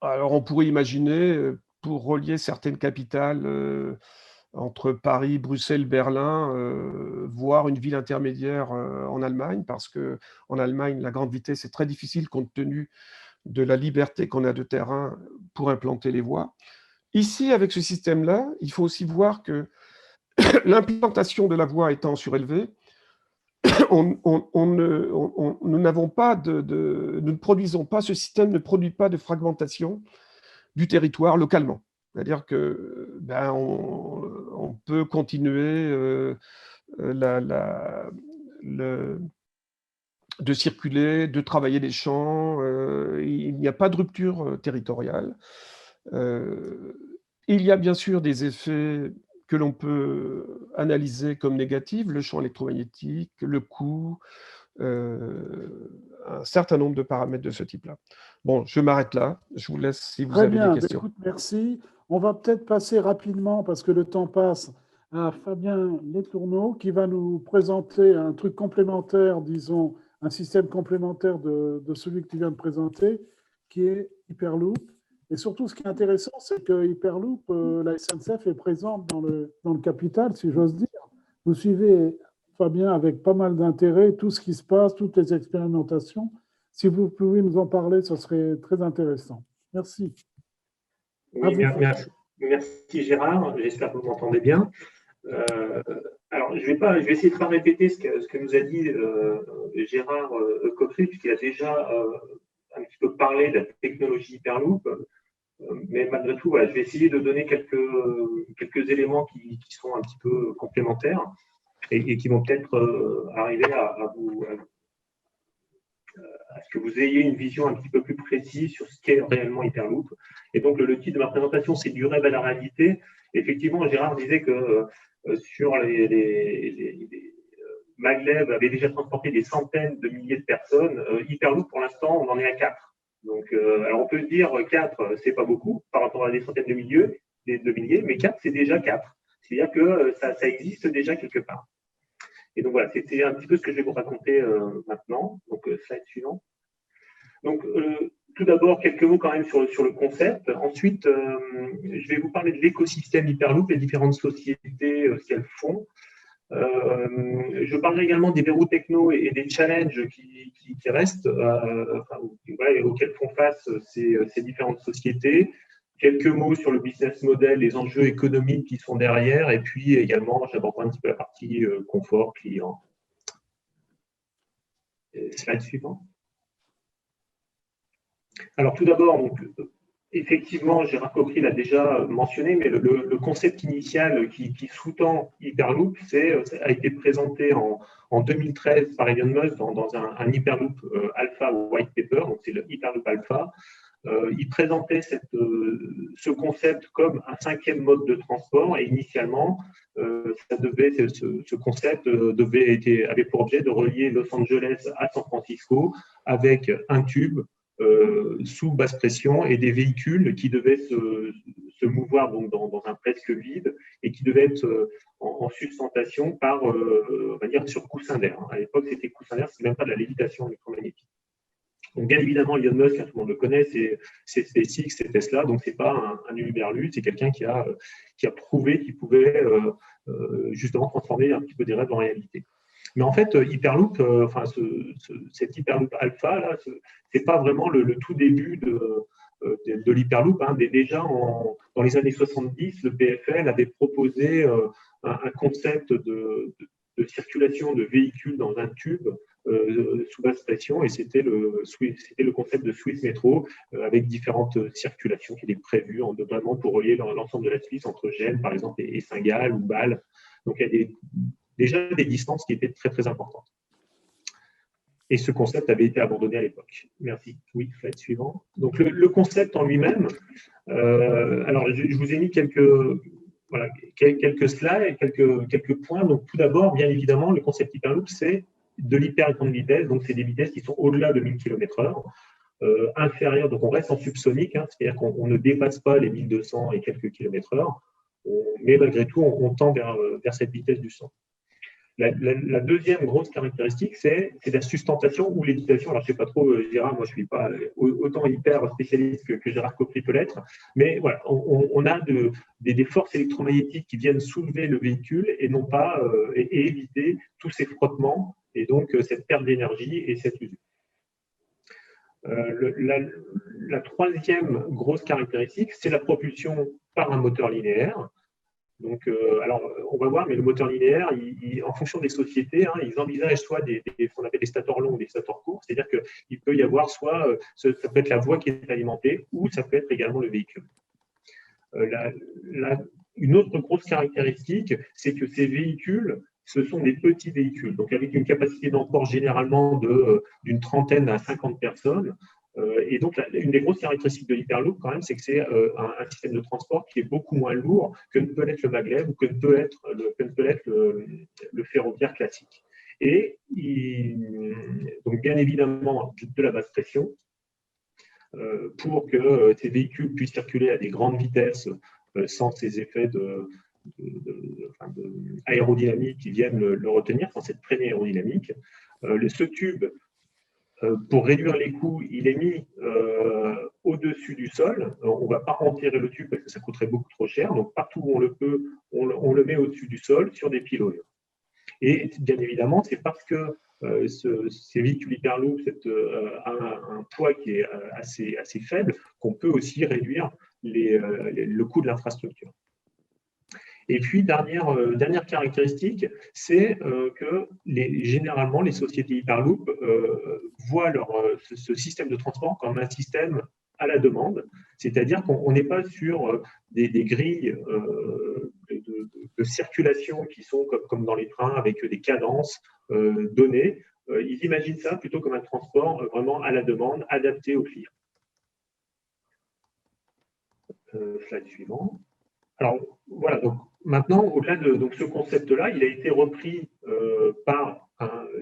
Alors, on pourrait imaginer, pour relier certaines capitales, entre Paris, Bruxelles, Berlin, voire une ville intermédiaire en Allemagne, parce qu'en Allemagne, la grande vitesse est très difficile compte tenu de la liberté qu'on a de terrain pour implanter les voies. Ici, avec ce système-là, il faut aussi voir que l'implantation de la voie étant surélevée, nous ne produisons pas, ce système ne produit pas de fragmentation du territoire localement. C'est-à-dire que on peut continuer de circuler, de travailler des champs. Il n'y a pas de rupture territoriale. Il y a bien sûr des effets que l'on peut analyser comme négatifs, le champ électromagnétique, le coût, un certain nombre de paramètres de ce type-là. Bon, je m'arrête là. Je vous laisse si vous Très avez bien. des questions. Écoute, merci. On va peut-être passer rapidement, parce que le temps passe, à Fabien Letourneau, qui va nous présenter un truc complémentaire, disons, un système complémentaire de celui que tu viens de présenter, qui est Hyperloop. Et surtout, ce qui est intéressant, c'est que Hyperloop, la SNCF est présente dans le capital, si j'ose dire. Vous suivez, Fabien, avec pas mal d'intérêt, tout ce qui se passe, toutes les expérimentations. Si vous pouvez nous en parler, ce serait très intéressant. Merci. Oui, merci Gérard, j'espère que vous m'entendez bien. Alors, je vais essayer de ne pas répéter ce que nous a dit Gérard Coffret, puisqu'il a déjà un petit peu parlé de la technologie Hyperloop. Mais malgré tout, voilà, je vais essayer de donner quelques éléments qui sont un petit peu complémentaires et qui vont peut-être arriver à ce que vous ayez une vision un petit peu plus précise sur ce qu'est réellement Hyperloop. Et donc, le titre de ma présentation, c'est du rêve à la réalité. Effectivement, Gérard disait que sur les maglev avait déjà transporté des centaines de milliers de personnes. Hyperloop, pour l'instant, on en est à 4. Donc, alors on peut se dire 4, c'est pas beaucoup par rapport à des centaines de milliers, mais 4, c'est déjà 4. C'est-à-dire que ça existe déjà quelque part. Et donc voilà, c'était un petit peu ce que je vais vous raconter maintenant. Donc, slide suivant. Donc, tout d'abord, quelques mots quand même sur le concept. Ensuite, je vais vous parler de l'écosystème Hyperloop, les différentes sociétés, ce qu'elles font. Je parlerai également des verrous techno et des challenges qui restent, auxquels font face ces différentes sociétés. Quelques mots sur le business model, les enjeux économiques qui sont derrière, et puis également, j'aborderai un petit peu la partie confort client. Slide suivant. Alors tout d'abord, donc, effectivement, Gérard Coffret l'a déjà mentionné, mais le concept initial qui sous-tend Hyperloop a été présenté en 2013 par Elon Musk dans un Hyperloop Alpha White Paper, donc c'est le Hyperloop Alpha. Il présentait ce concept comme un 5e mode de transport et initialement, ce concept avait pour objet de relier Los Angeles à San Francisco avec un tube sous basse pression et des véhicules qui devaient se mouvoir donc dans un presque vide et qui devaient être en sustentation par, on va dire, sur coussin d'air. À l'époque, c'était coussin d'air, c'est même pas de la lévitation électromagnétique. Donc, bien évidemment, Elon Musk, tout le monde le connaît, c'est SpaceX, c'est Tesla, donc c'est pas un Uberlu, c'est quelqu'un qui a prouvé qu'il pouvait justement transformer un petit peu des rêves en réalité. Mais en fait, Hyperloop, cet Hyperloop Alpha, là, c'est pas vraiment le tout début de l'Hyperloop. Hein. Déjà, dans les années 70, le PFL avait proposé un concept de circulation de véhicules dans un tube sous basse pression, et c'était le concept de Swiss Metro avec différentes circulations qui étaient prévues, notamment pour relier l'ensemble de la Suisse entre Gênes, par exemple, et Saint-Gall ou Bâle. Donc, il y a déjà des distances qui étaient très, très importantes. Et ce concept avait été abandonné à l'époque. Merci. Oui, slide suivant. Donc, le concept en lui-même, alors, je vous ai mis quelques slides, quelques points. Donc, tout d'abord, bien évidemment, le concept Hyperloop, c'est de l'hyper grande vitesse. Donc, c'est des vitesses qui sont au-delà de 1000 km/h, inférieures. Donc, on reste en subsonique, hein, c'est-à-dire qu'on ne dépasse pas les 1200 et quelques km/h, mais malgré tout, on tend vers cette vitesse du son. La deuxième grosse caractéristique, c'est la sustentation ou lévitation. Alors, je ne sais pas trop, Gérard, moi je ne suis pas autant hyper spécialiste que Gérard Coffret peut l'être, mais voilà, on a des forces électromagnétiques qui viennent soulever le véhicule et non pas et éviter tous ces frottements et donc cette perte d'énergie et cette usure. La troisième grosse caractéristique, c'est la propulsion par un moteur linéaire. Donc, alors, on va voir, mais le moteur linéaire, en fonction des sociétés, hein, ils envisagent soit ce qu'on appelle des stators longs ou des stators courts, c'est-à-dire qu'il peut y avoir soit, ça peut être la voie qui est alimentée, ou ça peut être également le véhicule. Une autre grosse caractéristique, c'est que ces véhicules, ce sont des petits véhicules, donc avec une capacité d'emport généralement d'une trentaine à 50 personnes. Et donc, une des grosses caractéristiques de l'Hyperloop, quand même, c'est que c'est un système de transport qui est beaucoup moins lourd que ne peut l'être le maglev ou que ne peut l'être le ferroviaire classique. Et donc, bien évidemment, de la basse pression, pour que ces véhicules puissent circuler à des grandes vitesses sans ces effets aérodynamique qui viennent le retenir, sans cette traînée aérodynamique. Ce tube, pour réduire les coûts, il est mis au-dessus du sol. On ne va pas enterrer le tube parce que ça coûterait beaucoup trop cher. Donc, partout où on le peut, on le met au-dessus du sol sur des pylônes. Et bien évidemment, c'est parce que ces véhicules Hyperloop un poids qui est assez faible qu'on peut aussi réduire le coût de l'infrastructure. Et puis, dernière caractéristique, c'est que généralement, les sociétés Hyperloop voient ce système de transport comme un système à la demande, c'est-à-dire qu'on n'est pas sur des grilles de circulation qui sont comme dans les trains avec des cadences données. Ils imaginent ça plutôt comme un transport vraiment à la demande, adapté aux clients. Slide suivant. Alors voilà, donc maintenant, au-delà de ce concept-là, il a été repris par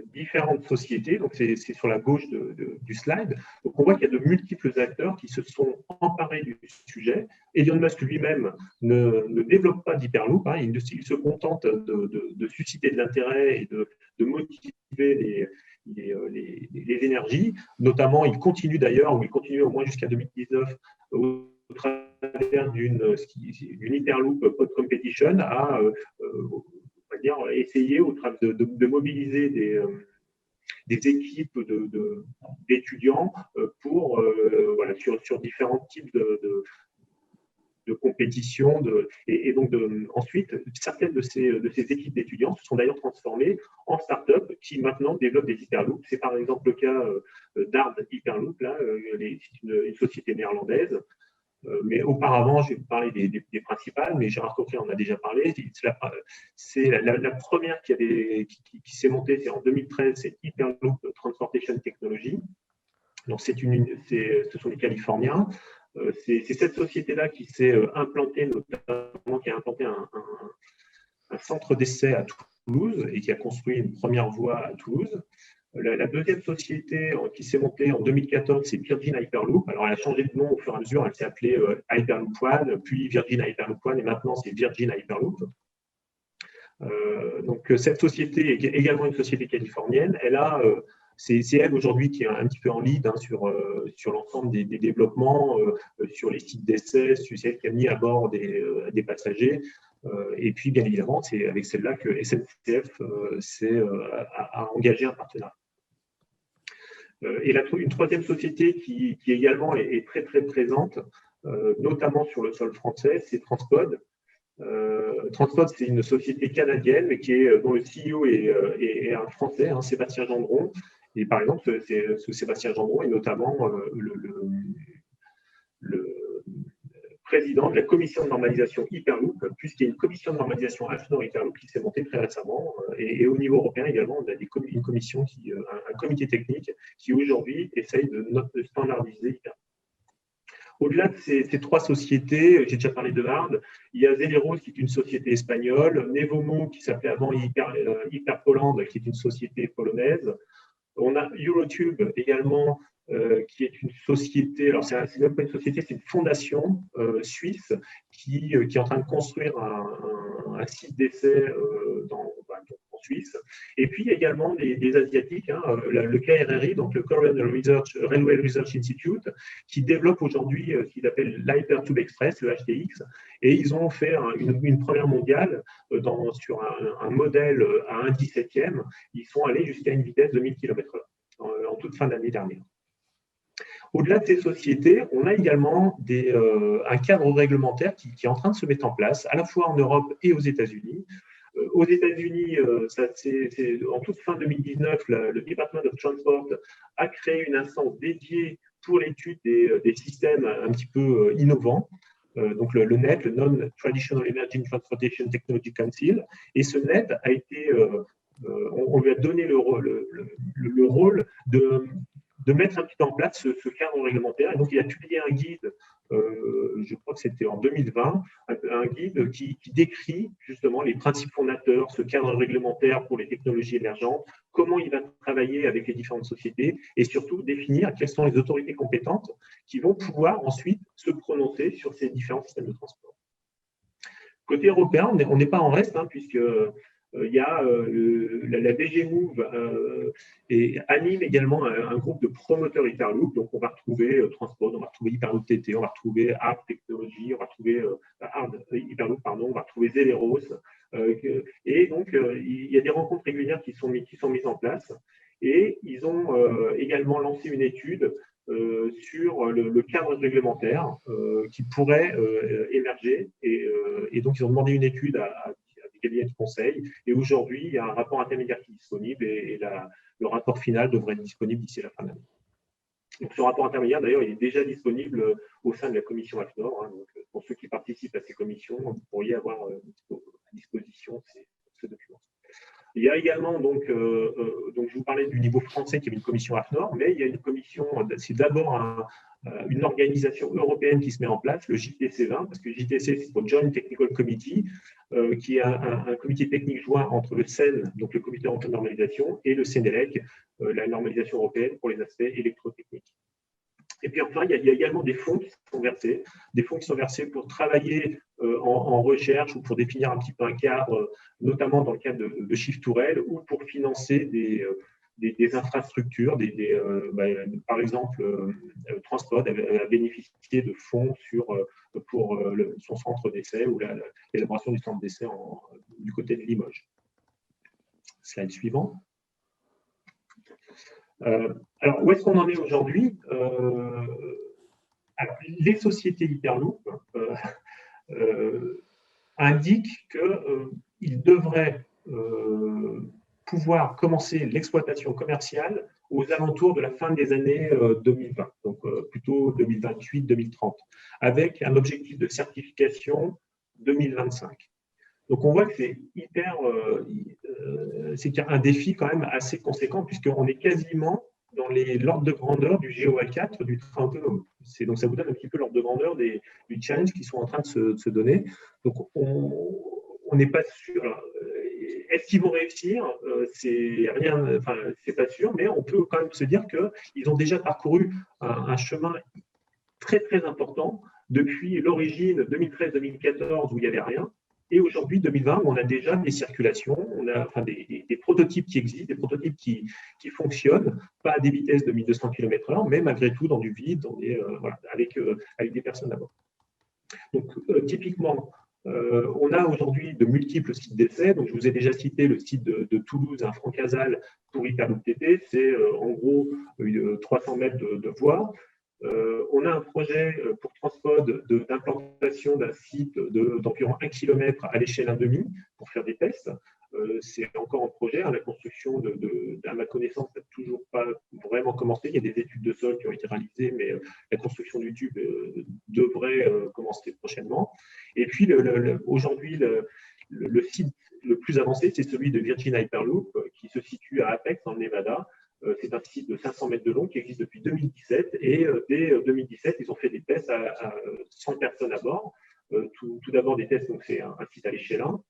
différentes sociétés. Donc c'est sur la gauche du slide. Donc on voit qu'il y a de multiples acteurs qui se sont emparés du sujet. Elon Musk lui-même ne développe pas d'Hyperloop. Il se contente de susciter de l'intérêt et de motiver les énergies. Notamment, il continue au moins jusqu'à 2019 au travers d'une Hyperloop Pod Competition à on va dire, essayer de mobiliser des équipes d'étudiants pour sur différents types de compétitions. Et donc, ensuite, certaines de ces équipes d'étudiants se sont d'ailleurs transformées en start-up qui maintenant développent des Hyperloops. C'est par exemple le cas d'Ard Hyperloop, là, c'est une société néerlandaise. Mais auparavant, je vais vous parler des principales, mais Gérard Coqueret en a déjà parlé. C'est la première qui s'est montée, c'est en 2013, c'est Hyperloop Transportation Technology. Donc, ce sont les Californiens. C'est cette société-là qui s'est implantée, notamment qui a implanté un centre d'essai à Toulouse et qui a construit une première voie à Toulouse. La deuxième société qui s'est montée en 2014, c'est Virgin Hyperloop. Alors, elle a changé de nom au fur et à mesure. Elle s'est appelée Hyperloop One, puis Virgin Hyperloop One, et maintenant, c'est Virgin Hyperloop. Donc, cette société est également une société californienne. C'est elle aujourd'hui qui est un petit peu en lead sur l'ensemble des développements, sur les sites d'essai, c'est celle qui a mis à bord des passagers. Et puis, bien évidemment, c'est avec celle-là que SNCF a engagé un partenariat. Et une troisième société qui également est très, très présente, notamment sur le sol français, c'est Transpod. Transpod, c'est une société canadienne, mais dont le CEO est un Français, Sébastien Gendron. Et par exemple, ce Sébastien Gendron est notamment le président de la commission de normalisation Hyperloop, puisqu'il y a une commission de normalisation AFNOR Hyperloop qui s'est montée très récemment. Et au niveau européen également, on a une commission, un comité technique qui aujourd'hui essaye de standardiser Hyperloop. Au-delà de ces trois sociétés, j'ai déjà parlé de Ard, il y a Zeleros qui est une société espagnole, Nevomo qui s'appelait avant Hyperpoland qui est une société polonaise. On a Eurotube également qui est une société, alors c'est même pas une société, c'est une fondation suisse qui est en train de construire un site d'essai en Suisse. Et puis, il y a également des Asiatiques, le KRRI, donc le Korean Railway Research Institute, qui développe aujourd'hui ce qu'ils appellent l'Hypertube Express, le HTX, et ils ont fait une première mondiale sur un modèle à 1/17e. Ils sont allés jusqu'à une vitesse de 1000 km/h en toute fin d'année dernière. Au-delà de ces sociétés, on a également un cadre réglementaire qui est en train de se mettre en place, à la fois en Europe et aux États-Unis. Aux États-Unis, en toute fin 2019, le Department of Transport a créé une instance dédiée pour l'étude des systèmes un petit peu innovants. Donc le NET, le Non-Traditional Emerging Transportation Technology Council. Et ce NET a été, on lui a donné le rôle de mettre un petit peu en place ce cadre réglementaire. Et donc, il a publié un guide je crois que c'était en 2020, un guide qui décrit justement les principes fondateurs, ce cadre réglementaire pour les technologies émergentes, comment il va travailler avec les différentes sociétés et surtout définir quelles sont les autorités compétentes qui vont pouvoir ensuite se prononcer sur ces différents systèmes de transport. Côté européen, on n'est pas en reste, puisque il y a la DG Move et anime également un groupe de promoteurs Hyperloop. Donc, on va retrouver Transport, on va retrouver Hyperloop TT, on va retrouver Art Technology, on va retrouver Hyperloop, pardon, on va retrouver Zeleros. Et donc, il y a des rencontres régulières qui sont mises en place. Et ils ont également lancé une étude sur le cadre réglementaire qui pourrait émerger. Et donc, ils ont demandé une étude à des cabinets de conseil. Et aujourd'hui, il y a un rapport intermédiaire qui est disponible et le rapport final devrait être disponible d'ici la fin de l'année. Donc, ce rapport intermédiaire, d'ailleurs, il est déjà disponible au sein de la commission AFNOR. Donc, pour ceux qui participent à ces commissions, vous pourriez avoir à disposition ce document. Il y a également, donc je vous parlais du niveau français qui est une commission AFNOR, mais il y a une commission, c'est d'abord une organisation européenne qui se met en place, le JTC20, parce que JTC, c'est pour Joint Technical Committee, qui est un comité technique joint entre le CEN, donc le comité européen de normalisation, et le CNELEC, la normalisation européenne pour les aspects électrotechniques. Et puis enfin, il y a également des fonds qui sont versés, pour travailler en recherche ou pour définir un petit peu un cadre, notamment dans le cadre de Shift to Rail, ou pour financer des infrastructures, par exemple, Transpod a bénéficié de fonds pour son centre d'essai ou l'élaboration du centre d'essai du côté de Limoges. Slide suivant. Alors, où est-ce qu'on en est aujourd'hui? Les sociétés Hyperloop indiquent qu'ils devraient pouvoir commencer l'exploitation commerciale aux alentours de la fin des années 2020, donc plutôt 2028-2030, avec un objectif de certification 2025. Donc, on voit que c'est c'est un défi quand même assez conséquent, puisqu'on est quasiment dans l'ordre de grandeur du GOA4 du train autonome. Donc, ça vous donne un petit peu l'ordre de grandeur du challenge qui sont en train de se donner. Donc, on n'est pas sûr. Alors, est-ce qu'ils vont réussir? C'est pas sûr, mais on peut quand même se dire qu'ils ont déjà parcouru un chemin très, très important depuis l'origine 2013-2014 où il n'y avait rien. Et aujourd'hui, 2020, on a déjà des circulations, on a des prototypes qui existent, des prototypes qui fonctionnent, pas à des vitesses de 1200 km/h, mais malgré tout dans du vide, avec des personnes à bord. Donc, typiquement, on a aujourd'hui de multiples sites d'essai. Donc, je vous ai déjà cité le site de Toulouse, un Francazal pour Hyperloop TT. C'est en gros 300 mètres de voie. On a un projet pour Transpod d'implantation d'un site d'environ 1 km à l'échelle 1,5 pour faire des tests. C'est encore en projet. La construction, à ma connaissance, n'a toujours pas vraiment commencé. Il y a des études de sol qui ont été réalisées, mais la construction du tube devrait commencer prochainement. Et puis, aujourd'hui, le site le plus avancé, c'est celui de Virgin Hyperloop, qui se situe à Apex, dans le Nevada. C'est un site de 500 mètres de long qui existe depuis 2017. Et dès 2017, ils ont fait des tests à 100 personnes à bord. Tout d'abord, des tests, donc c'est un site à l'échelle 1.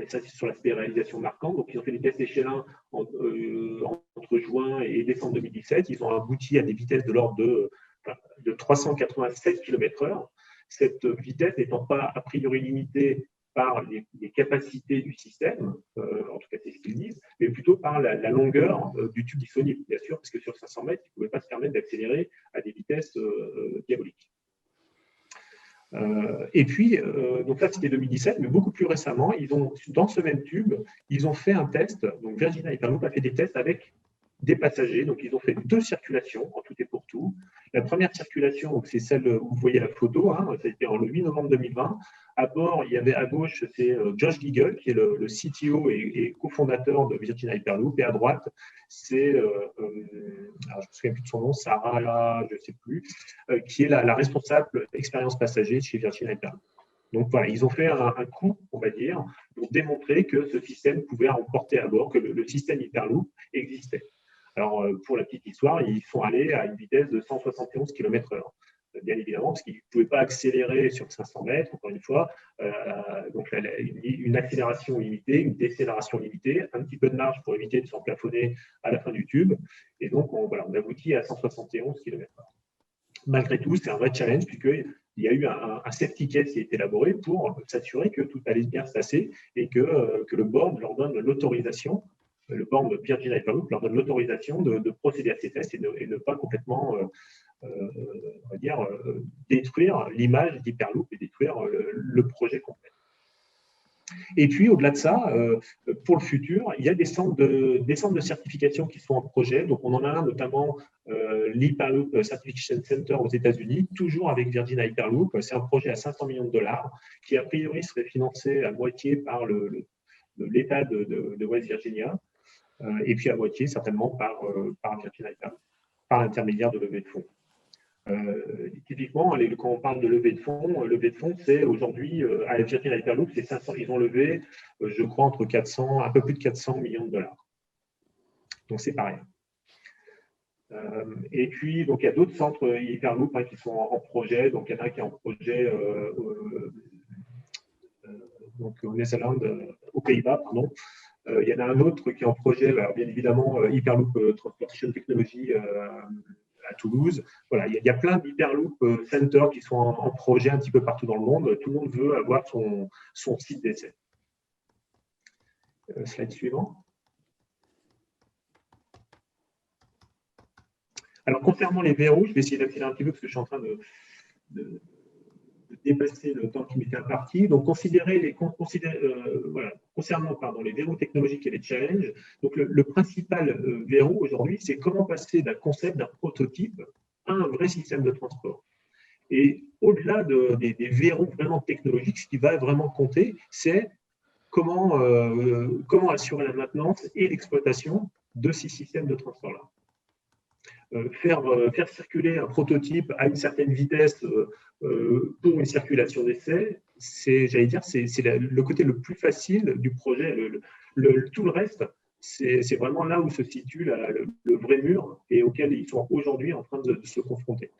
Et ça, c'est sur l'aspect réalisation marquant. Donc, ils ont fait des tests échelle 1 entre juin et décembre 2017. Ils ont abouti à des vitesses de l'ordre de 387 km/h. Cette vitesse n'étant pas a priori limitée par les capacités du système, en tout cas c'est ce qu'ils disent, mais plutôt par la longueur du tube disponible, bien sûr, parce que sur 500 mètres, ils ne pouvaient pas se permettre d'accélérer à des vitesses diaboliques. Et puis, donc là c'était 2017, mais beaucoup plus récemment, dans ce même tube, ils ont fait un test, donc Virgin Hyperloop a fait des tests avec des passagers, donc ils ont fait 2 circulations en tout et pour tout. La première circulation, c'est celle où vous voyez la photo, ça a été le 8 novembre 2020. À bord, il y avait à gauche, c'est Josh Giggle, qui est le CTO et cofondateur de Virgin Hyperloop, et à droite, c'est, alors je ne me souviens plus de son nom, Sarah, je ne sais plus, qui est la responsable expérience passager chez Virgin Hyperloop. Donc voilà, ils ont fait un coup, on va dire, pour démontrer que ce système pouvait emporter à bord, que le système Hyperloop existait. Alors, pour la petite histoire, ils sont allés à une vitesse de 171 km/h. bien évidemment, parce qu'il ne pouvait pas accélérer sur 500 mètres, encore une fois. Donc, une accélération limitée, une décélération limitée, un petit peu de marge pour éviter de s'emplafonner à la fin du tube. Et donc, on aboutit à 171 km/h. Malgré tout, c'est un vrai challenge, puisqu'il y a eu un safety case qui a été élaboré pour s'assurer que tout allait bien se passer et que le board leur donne l'autorisation, le board de Virgin Hyperloop leur donne l'autorisation de procéder à ces tests et ne pas complètement on va dire, détruire l'image d'Hyperloop et détruire le projet complet. Et puis, au-delà de ça, pour le futur, il y a des centres de certification qui sont en projet. Donc, on en a un, notamment l'Hyperloop Certification Center aux États-Unis, toujours avec Virgin Hyperloop. C'est un projet à 500 millions de dollars qui, a priori, serait financé à moitié par l'État de West Virginia et puis à moitié, certainement, par Virgin Hyperloop, par l'intermédiaire de levée de fonds. Typiquement, quand on parle de levée de fonds, c'est aujourd'hui, à Virgin Hyperloop, c'est 500, ils ont levé, je crois, entre 400, un peu plus de 400 millions de dollars. Donc, c'est pareil. Et puis, donc, il y a d'autres centres Hyperloop qui sont en projet. Donc, il y en a un qui est en projet donc, au Netherlands, aux Pays-Bas, pardon. Il y en a un autre qui est en projet, alors, bien évidemment, Hyperloop Transportation Technology à Toulouse. Voilà, il y a plein d'Hyperloop Centers qui sont en projet un petit peu partout dans le monde. Tout le monde veut avoir son site d'essai. Slide suivant. Alors, concernant les verrous, je vais essayer d'accélérer un petit peu parce que je suis en train de dépasser le temps qui m'était imparti. Donc, concernant les verrous technologiques et les challenges, donc le principal verrou aujourd'hui, c'est comment passer d'un concept, d'un prototype à un vrai système de transport. Et au-delà des verrous vraiment technologiques, ce qui va vraiment compter, c'est comment assurer la maintenance et l'exploitation de ces systèmes de transport-là. Faire circuler un prototype à une certaine vitesse pour une circulation d'essai, c'est le côté le plus facile du projet. Tout le reste, c'est vraiment là où se situe le vrai mur et auquel ils sont aujourd'hui en train de se confronter.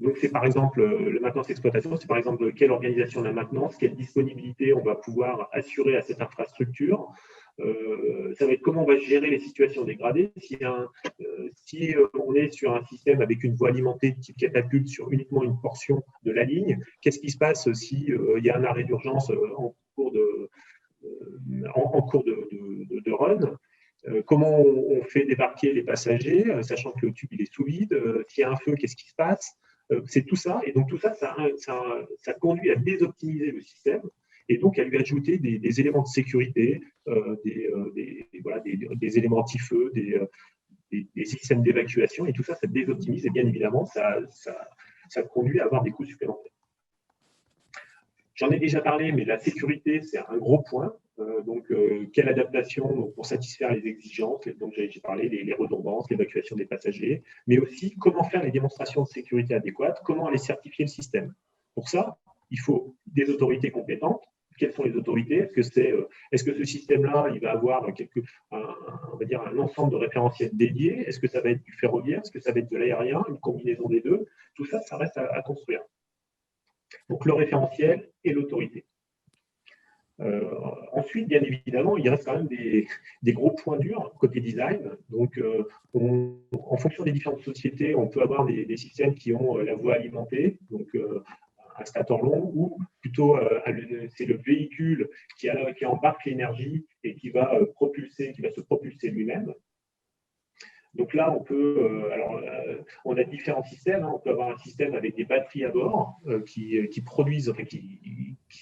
Donc, c'est par exemple la maintenance-exploitation, c'est par exemple quelle organisation de la maintenance, quelle disponibilité on va pouvoir assurer à cette infrastructure. Ça va être comment on va gérer les situations dégradées. Si on est sur un système avec une voie alimentée de type catapulte sur uniquement une portion de la ligne, qu'est-ce qui se passe s'il y a un arrêt d'urgence en cours de run? Comment on fait débarquer les passagers, sachant que le tube il est sous vide? S'il y a un feu, qu'est-ce qui se passe? C'est tout ça. Et donc tout ça, ça conduit à désoptimiser le système. Et donc, à lui ajouter des éléments de sécurité, des éléments anti-feu, des systèmes d'évacuation, et tout ça, ça désoptimise, et bien évidemment, ça conduit à avoir des coûts supplémentaires. J'en ai déjà parlé, mais la sécurité, c'est un gros point. Quelle adaptation pour satisfaire les exigences, donc j'ai parlé les redondances, l'évacuation des passagers, mais aussi comment faire les démonstrations de sécurité adéquates, comment aller certifier le système. Pour ça, il faut des autorités compétentes. Quelles sont les autorités? Est-ce que ce système-là, il va avoir un ensemble de référentiels dédiés? Est-ce que ça va être du ferroviaire? Est-ce que ça va être de l'aérien? Une combinaison des deux? Tout ça, ça reste à construire. Donc, le référentiel et l'autorité. Ensuite, bien évidemment, il reste quand même des gros points durs côté design. Donc, en fonction des différentes sociétés, on peut avoir des systèmes qui ont la voie alimentée, donc un stator long, ou plutôt c'est le véhicule qui embarque l'énergie et qui va se propulser lui-même. Donc là, on a différents systèmes. On peut avoir un système avec des batteries à bord qui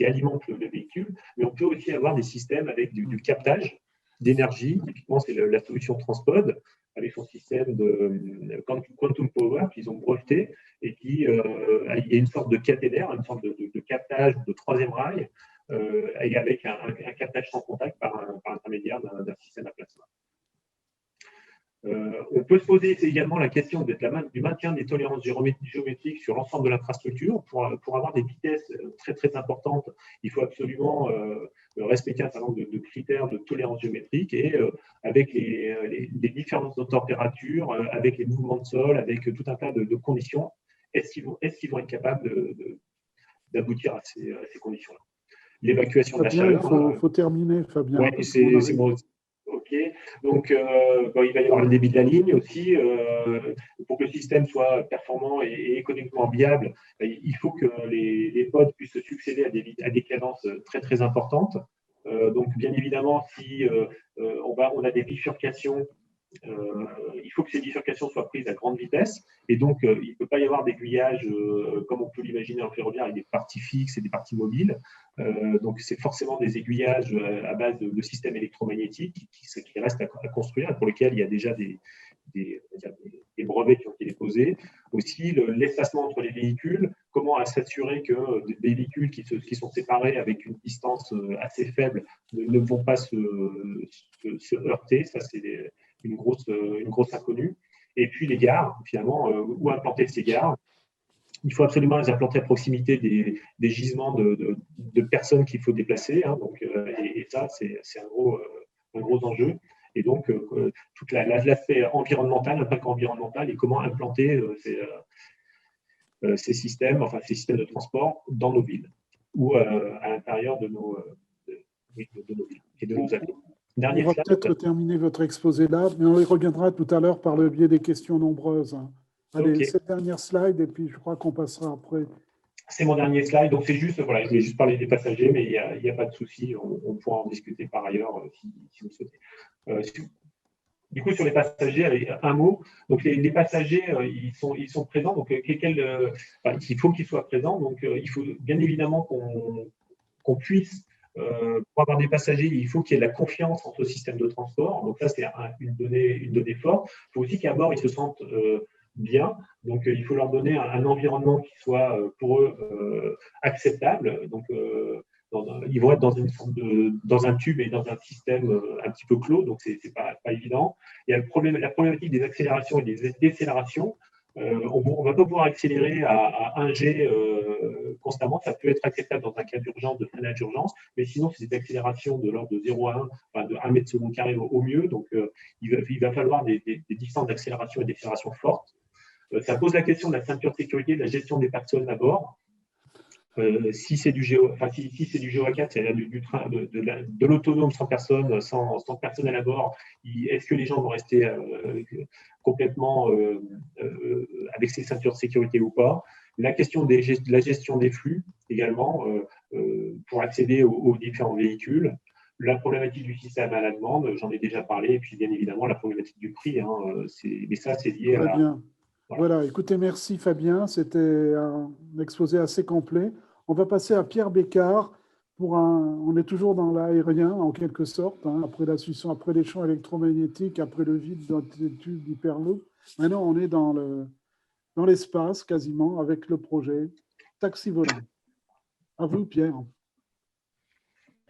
alimentent le véhicule, mais on peut aussi avoir des systèmes avec du captage d'énergie. Typiquement, c'est la solution Transpod avec son système de Quantum Power qu'ils ont breveté et il y a une sorte de caténaire, une sorte de captage de troisième rail avec un captage sans contact par l'intermédiaire d'un système à plasma. On peut se poser également la question du maintien des tolérances géométriques sur l'ensemble de l'infrastructure. Pour avoir des vitesses très, très importantes, il faut absolument respecter un certain nombre de critères de tolérance géométrique et avec les différences de température, avec les mouvements de sol, avec tout un tas de conditions, est-ce qu'ils vont être capables d'aboutir à ces conditions-là. L'évacuation de la Fabien, chaleur. il faut terminer, Fabien. Oui, c'est bon. OK. Donc, il va y avoir le débit de la ligne aussi. Pour que le système soit performant et économiquement viable, il faut que les pods puissent se succéder à des cadences très, très importantes. Donc, bien évidemment, si on a des bifurcations, il faut que ces bifurcations soient prises à grande vitesse. Et donc, il ne peut pas y avoir d'aiguillage comme on peut l'imaginer en ferroviaire avec des parties fixes et des parties mobiles. Donc, c'est forcément des aiguillages à base de systèmes électromagnétiques qui restent à construire, pour lesquels il y a déjà des brevets qui ont été déposés. Aussi, l'espacement entre les véhicules, comment s'assurer que des véhicules qui sont séparés avec une distance assez faible ne vont pas se heurter. Ça, c'est une grosse inconnue. Et puis, les gares, finalement, où implanter ces gares? Il faut absolument les implanter à proximité des gisements de personnes qu'il faut déplacer. Hein, donc, et ça, c'est un gros enjeu. Et donc, tout l'aspect environnemental, l'impact environnemental et comment implanter ces systèmes de transport dans nos villes ou à l'intérieur de nos villes et de nos avions. On va peut-être terminer votre exposé là, mais on y reviendra tout à l'heure par le biais des questions nombreuses. Allez, okay. Cette dernière slide, et puis je crois qu'on passera après. C'est mon dernier slide, donc c'est juste, voilà, je vais juste parler des passagers, mais il n'y a pas de souci, on pourra en discuter par ailleurs si vous souhaitez. Du coup, sur les passagers, un mot. Donc, les passagers, ils sont présents. Donc, il faut qu'ils soient présents. Donc, il faut bien évidemment qu'on puisse, pour avoir des passagers, il faut qu'il y ait de la confiance entre le système de transport. Donc, ça, c'est une donnée forte. Il faut aussi qu'à bord, ils se sentent bien. Donc, il faut leur donner un environnement qui soit pour eux acceptable. Donc, ils vont être dans un tube et dans un système un petit peu clos, donc c'est pas évident. Il y a la problématique des accélérations et des décélérations. On ne va pas pouvoir accélérer à 1 G constamment. Ça peut être acceptable dans un cas d'urgence, de freinage d'urgence, mais sinon, c'est des accélérations de l'ordre de 0 à 1, enfin de 1 mètre seconde carré au mieux. Donc, il va falloir des distances d'accélération et décélération fortes. Ça pose la question de la ceinture de sécurité, de la gestion des personnes à bord. Si c'est du GO, si c'est du GO4, c'est-à-dire du train de l'autonome sans personne, sans personnel à bord, est-ce que les gens vont rester complètement avec ces ceintures de sécurité ou pas? La question de la gestion des flux également pour accéder aux différents véhicules. La problématique du système à la demande, j'en ai déjà parlé, et puis bien évidemment la problématique du prix. Mais ça, c'est lié à… Très bien. Voilà, écoutez, merci Fabien, c'était un exposé assez complet. On va passer à Pierre Bécard. On est toujours dans l'aérien en quelque sorte, après la succion, après les champs électromagnétiques, après le vide d'altitude d'Hyperloop. Maintenant, on est dans l'espace quasiment avec le projet Taxi Volant. À vous, Pierre.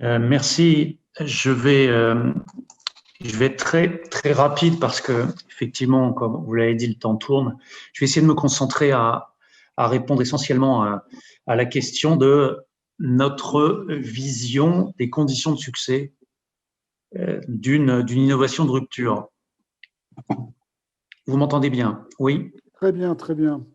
Merci. Je vais être très, très rapide parce que, effectivement, comme vous l'avez dit, le temps tourne. Je vais essayer de me concentrer à répondre essentiellement à la question de notre vision des conditions de succès d'une innovation de rupture. Vous m'entendez bien? Oui? Très bien, très bien.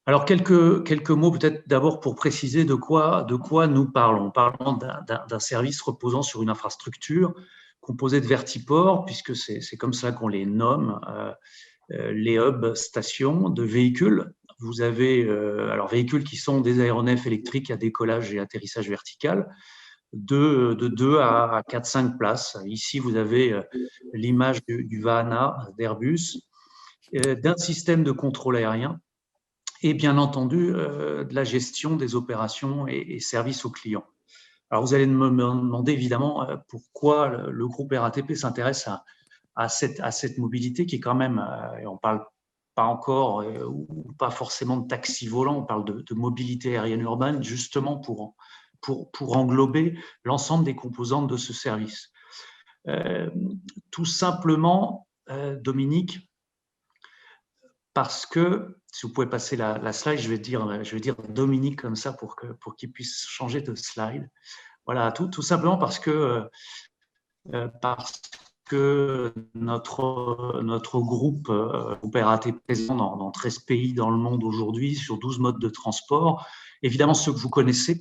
Alors, quelques mots peut-être d'abord pour préciser de quoi nous parlons. Parlons d'un service reposant sur une infrastructure composée de vertiports, puisque c'est comme ça qu'on les nomme, les hubs stations de véhicules. Vous avez alors véhicules qui sont des aéronefs électriques à décollage et atterrissage vertical, de 2 à 4-5 places. Ici, vous avez l'image du Vahana d'Airbus, d'un système de contrôle aérien et bien entendu de la gestion des opérations et services aux clients. Alors, vous allez me demander évidemment pourquoi le groupe RATP s'intéresse à cette mobilité qui est quand même, et on parle pas encore ou pas forcément de taxi volant, on parle de mobilité aérienne urbaine justement pour englober l'ensemble des composantes de ce service. Tout simplement, Dominique, parce que, si vous pouvez passer la slide, je vais dire Dominique comme ça pour qu'il puisse changer de slide. Voilà, tout simplement parce que notre groupe RAT présent dans 13 pays dans le monde aujourd'hui, sur 12 modes de transport. Évidemment, ceux que vous connaissez,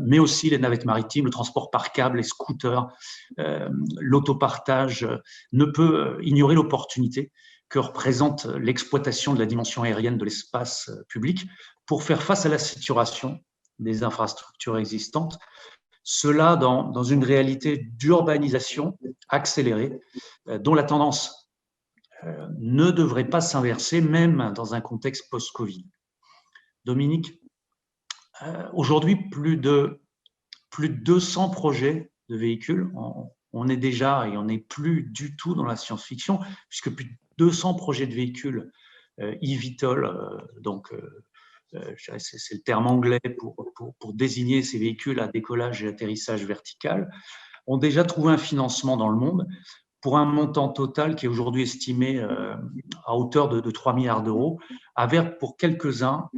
mais aussi les navettes maritimes, le transport par câble, les scooters, l'autopartage, ne peut ignorer l'opportunité que représente l'exploitation de la dimension aérienne de l'espace public pour faire face à la saturation des infrastructures existantes. Cela dans une réalité d'urbanisation accélérée, dont la tendance ne devrait pas s'inverser, même dans un contexte post-Covid. Dominique, aujourd'hui, plus de 200 projets de véhicules. On est déjà, et on n'est plus du tout dans la science-fiction, puisque plus de 200 projets de véhicules eVTOL, c'est le terme anglais pour désigner ces véhicules à décollage et atterrissage vertical, ont déjà trouvé un financement dans le monde pour un montant total qui est aujourd'hui estimé à hauteur de 3 milliards d'euros, avec pour quelques-uns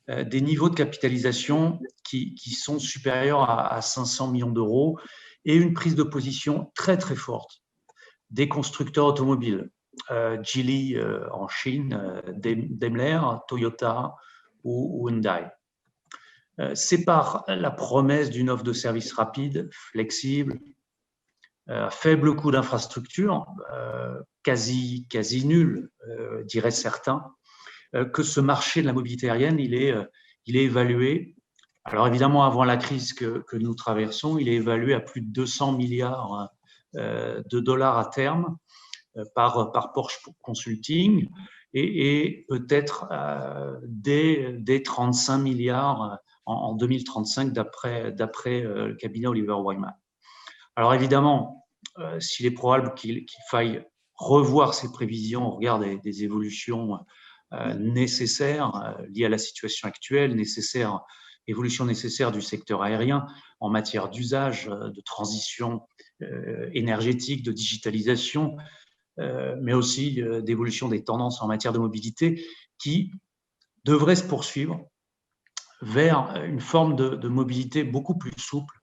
des niveaux de capitalisation qui sont supérieurs à 500 millions d'euros et une prise de position très très forte des constructeurs automobiles, Geely en Chine, Daimler, Toyota ou Hyundai. C'est par la promesse d'une offre de services rapide, flexible, faible coût d'infrastructure, quasi nul, diraient certains, que ce marché de la mobilité aérienne, il est évalué, alors évidemment avant la crise que nous traversons, il est évalué à plus de 200 milliards de dollars à terme par Porsche Consulting et peut-être dès 35 milliards en 2035 d'après le cabinet Oliver Wyman. Alors évidemment, s'il est probable qu'il faille revoir ces prévisions au regard des évolutions nécessaires liées à la situation actuelle, évolution nécessaire du secteur aérien en matière d'usage, de transition énergétique, de digitalisation, mais aussi d'évolution des tendances en matière de mobilité qui devraient se poursuivre vers une forme de mobilité beaucoup plus souple,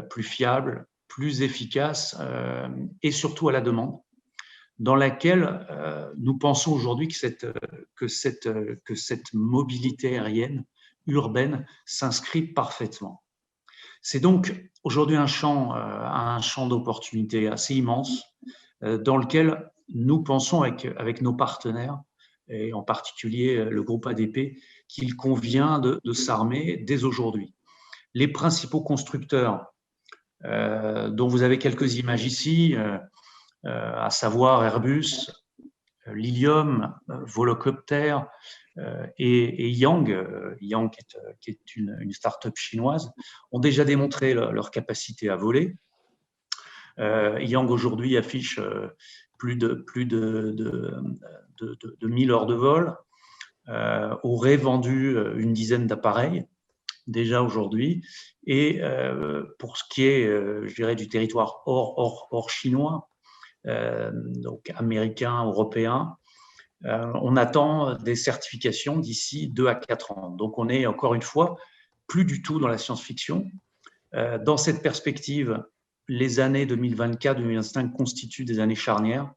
plus fiable, plus efficace et surtout à la demande, dans laquelle nous pensons aujourd'hui que cette mobilité aérienne urbaine s'inscrit parfaitement. C'est donc aujourd'hui un champ d'opportunités assez immense dans lequel nous pensons avec nos partenaires, et en particulier le groupe ADP, qu'il convient de s'armer dès aujourd'hui. Les principaux constructeurs, dont vous avez quelques images ici, à savoir Airbus, Lilium, Volocopter et Yang qui est une start-up chinoise, ont déjà démontré leur capacité à voler. Yang aujourd'hui affiche plus de 1000 heures de vol, aurait vendu une dizaine d'appareils déjà aujourd'hui. Et pour ce qui est, je dirais, du territoire hors chinois, donc américain, européen, on attend des certifications d'ici 2 à 4 ans. Donc on est encore une fois plus du tout dans la science-fiction. Dans cette perspective, les années 2024-2025 constituent des années charnières.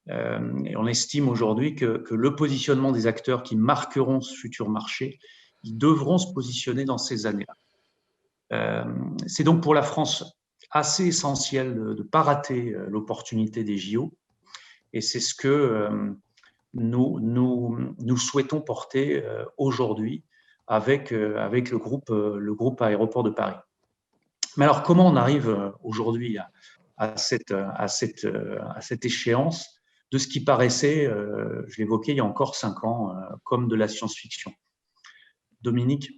Et on estime aujourd'hui que le positionnement des acteurs qui marqueront ce futur marché, ils devront se positionner dans ces années-là. C'est donc pour la France assez essentiel de ne pas rater l'opportunité des JO. Et c'est ce que nous souhaitons porter aujourd'hui avec le groupe Aéroports de Paris. Mais alors, comment on arrive aujourd'hui à cette échéance de ce qui paraissait, je l'évoquais il y a encore 5 ans, comme de la science-fiction? Dominique?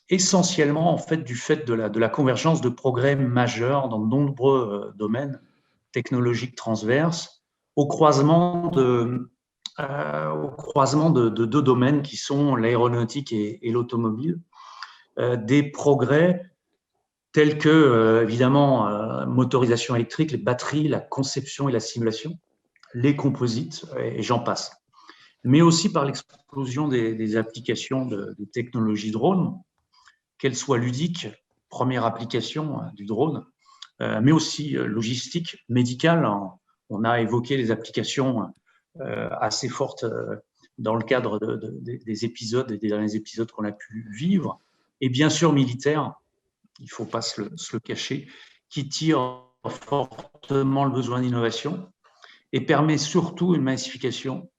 Essentiellement, en fait, du fait de la convergence de progrès majeurs dans de nombreux domaines technologiques transverses, au croisement de 2 domaines qui sont l'aéronautique et l'automobile, des progrès tels que, évidemment, motorisation électrique, les batteries, la conception et la simulation, les composites, et j'en passe. Mais aussi par l'explosion des applications de technologies drone, qu'elles soient ludiques, première application du drone, mais aussi logistique, médicale. On a évoqué les applications assez fortes dans le cadre des épisodes et des derniers épisodes qu'on a pu vivre, et bien sûr militaire, il ne faut pas se le cacher, qui tire fortement le besoin d'innovation et permet surtout une massification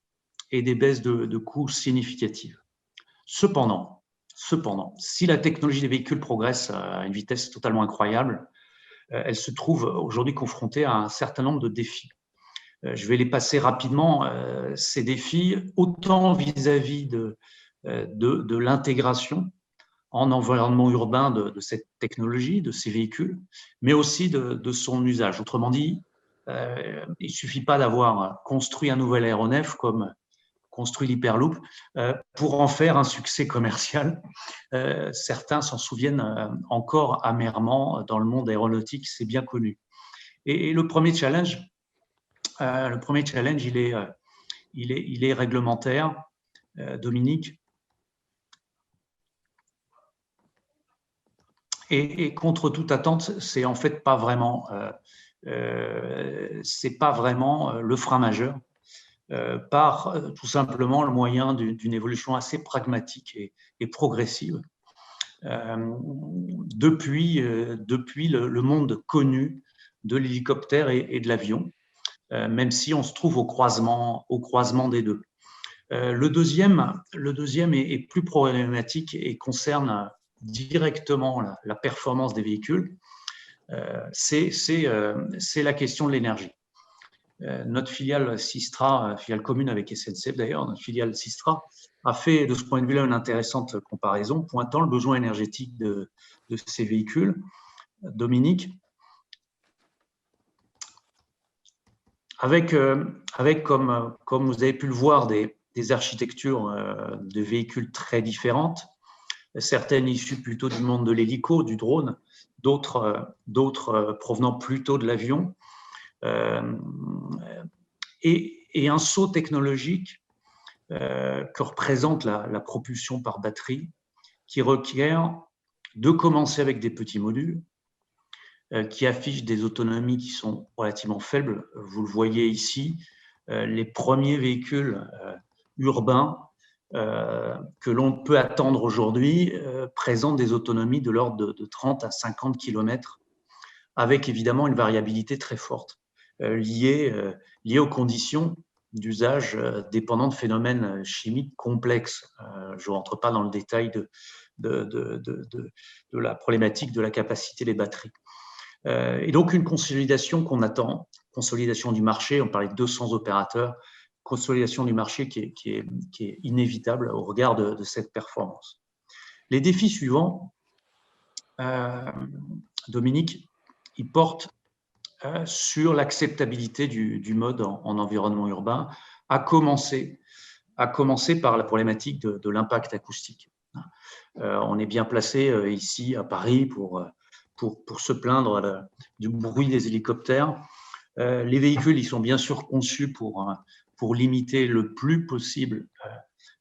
et des baisses de coûts significatives. Cependant, si la technologie des véhicules progresse à une vitesse totalement incroyable, elle se trouve aujourd'hui confrontée à un certain nombre de défis. Je vais les passer rapidement, ces défis, autant vis-à-vis de l'intégration en environnement urbain de cette technologie, de ces véhicules, mais aussi de son usage. Autrement dit, il ne suffit pas d'avoir construit un nouvel aéronef comme construit l'Hyperloop pour en faire un succès commercial. Certains s'en souviennent encore amèrement dans le monde aéronautique, c'est bien connu. Et le premier challenge, il est réglementaire, Dominique. Et contre toute attente, c'est en fait pas vraiment, le frein majeur, par tout simplement le moyen d'une évolution assez pragmatique et progressive. Depuis le monde connu de l'hélicoptère et de l'avion, même si on se trouve au croisement des deux. Le deuxième est plus problématique et concerne directement la performance des véhicules. C'est la question de l'énergie. Notre filiale Systra, filiale commune avec SNCF d'ailleurs, notre filiale Systra a fait de ce point de vue-là une intéressante comparaison, pointant le besoin énergétique de ces véhicules. Dominique, avec comme vous avez pu le voir, des architectures de véhicules très différentes, certaines issues plutôt du monde de l'hélico, du drone, d'autres provenant plutôt de l'avion, et un saut technologique que représente la propulsion par batterie, qui requiert de commencer avec des petits modules, qui affichent des autonomies qui sont relativement faibles. Vous le voyez ici, les premiers véhicules urbains que l'on peut attendre aujourd'hui présentent des autonomies de l'ordre de 30 à 50 km, avec évidemment une variabilité très forte liée aux conditions d'usage dépendant de phénomènes chimiques complexes. Je ne rentre pas dans le détail de la problématique de la capacité des batteries. Et donc une consolidation qu'on attend, consolidation du marché, on parlait de 200 opérateurs, consolidation du marché qui est inévitable au regard de cette performance. Les défis suivants, Dominique, ils portent sur l'acceptabilité du mode en environnement urbain, à commencer par la problématique de l'impact acoustique. On est bien placé ici à Paris pour se plaindre du bruit des hélicoptères. Les véhicules, ils sont bien sûr conçus pour limiter le plus possible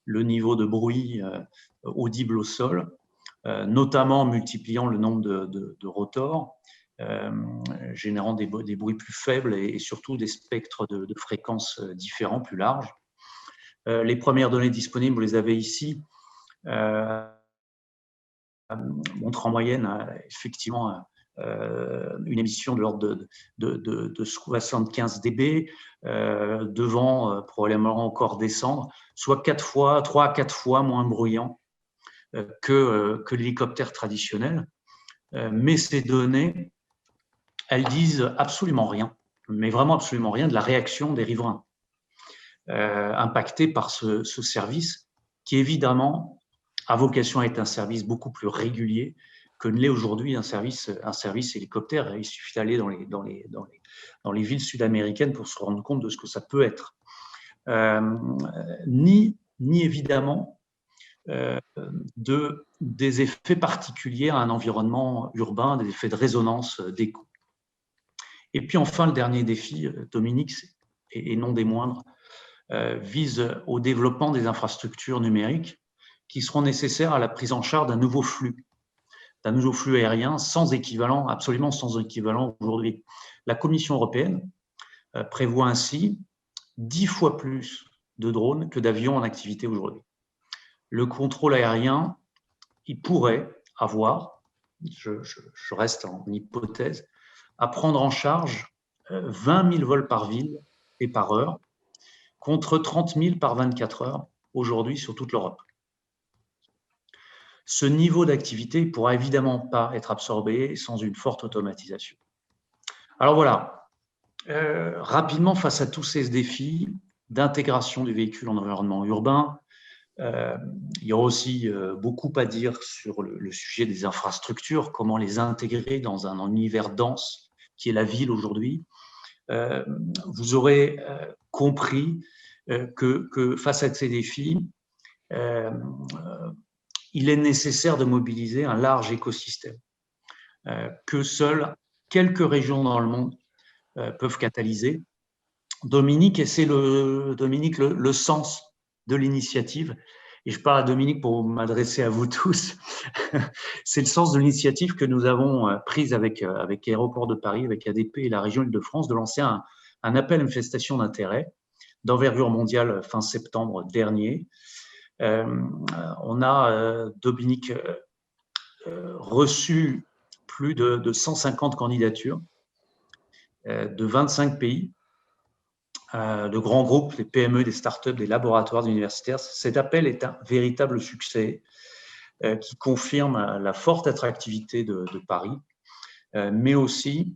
le niveau de bruit audible au sol, notamment en multipliant le nombre de rotors, générant des bruits plus faibles et surtout des spectres de fréquences différents, plus larges. Les premières données disponibles, vous les avez ici, montrent en moyenne effectivement une émission de l'ordre de 75 dB, devant probablement encore descendre, soit 3 à 4 fois moins bruyant que l'hélicoptère traditionnel. Mais ces données, elles disent absolument rien, mais vraiment absolument rien de la réaction des riverains impactés par ce service qui évidemment a vocation à être un service beaucoup plus régulier que ne l'est aujourd'hui un service hélicoptère. Il suffit d'aller dans les villes sud-américaines pour se rendre compte de ce que ça peut être. Ni évidemment des effets particuliers à un environnement urbain, des effets de résonance d'écho. Et puis enfin, le dernier défi, Dominique, et non des moindres, vise au développement des infrastructures numériques qui seront nécessaires à la prise en charge d'un nouveau flux nouveau flux aérien sans équivalent, absolument sans équivalent aujourd'hui. La Commission européenne prévoit ainsi 10 fois plus de drones que d'avions en activité aujourd'hui. Le contrôle aérien, il pourrait avoir, je reste en hypothèse, à prendre en charge 20 000 vols par ville et par heure, contre 30 000 par 24 heures aujourd'hui sur toute l'Europe. Ce niveau d'activité ne pourra évidemment pas être absorbé sans une forte automatisation. Alors voilà, rapidement face à tous ces défis d'intégration du véhicule en environnement urbain, il y aura aussi beaucoup à dire sur le sujet des infrastructures, comment les intégrer dans un univers dense qui est la ville aujourd'hui. Vous aurez compris que face à ces défis, il est nécessaire de mobiliser un large écosystème que seules quelques régions dans le monde peuvent catalyser. Dominique, et c'est le sens de l'initiative, et je parle à Dominique pour m'adresser à vous tous, c'est le sens de l'initiative que nous avons prise avec Aéroports de Paris, avec ADP et la région Île-de-France, de lancer un appel à manifestation d'intérêt d'envergure mondiale fin septembre dernier. On a, Dominique, reçu plus de 150 candidatures de 25 pays, de grands groupes, des PME, des startups, des laboratoires universitaires. Cet appel est un véritable succès qui confirme la forte attractivité de Paris, mais aussi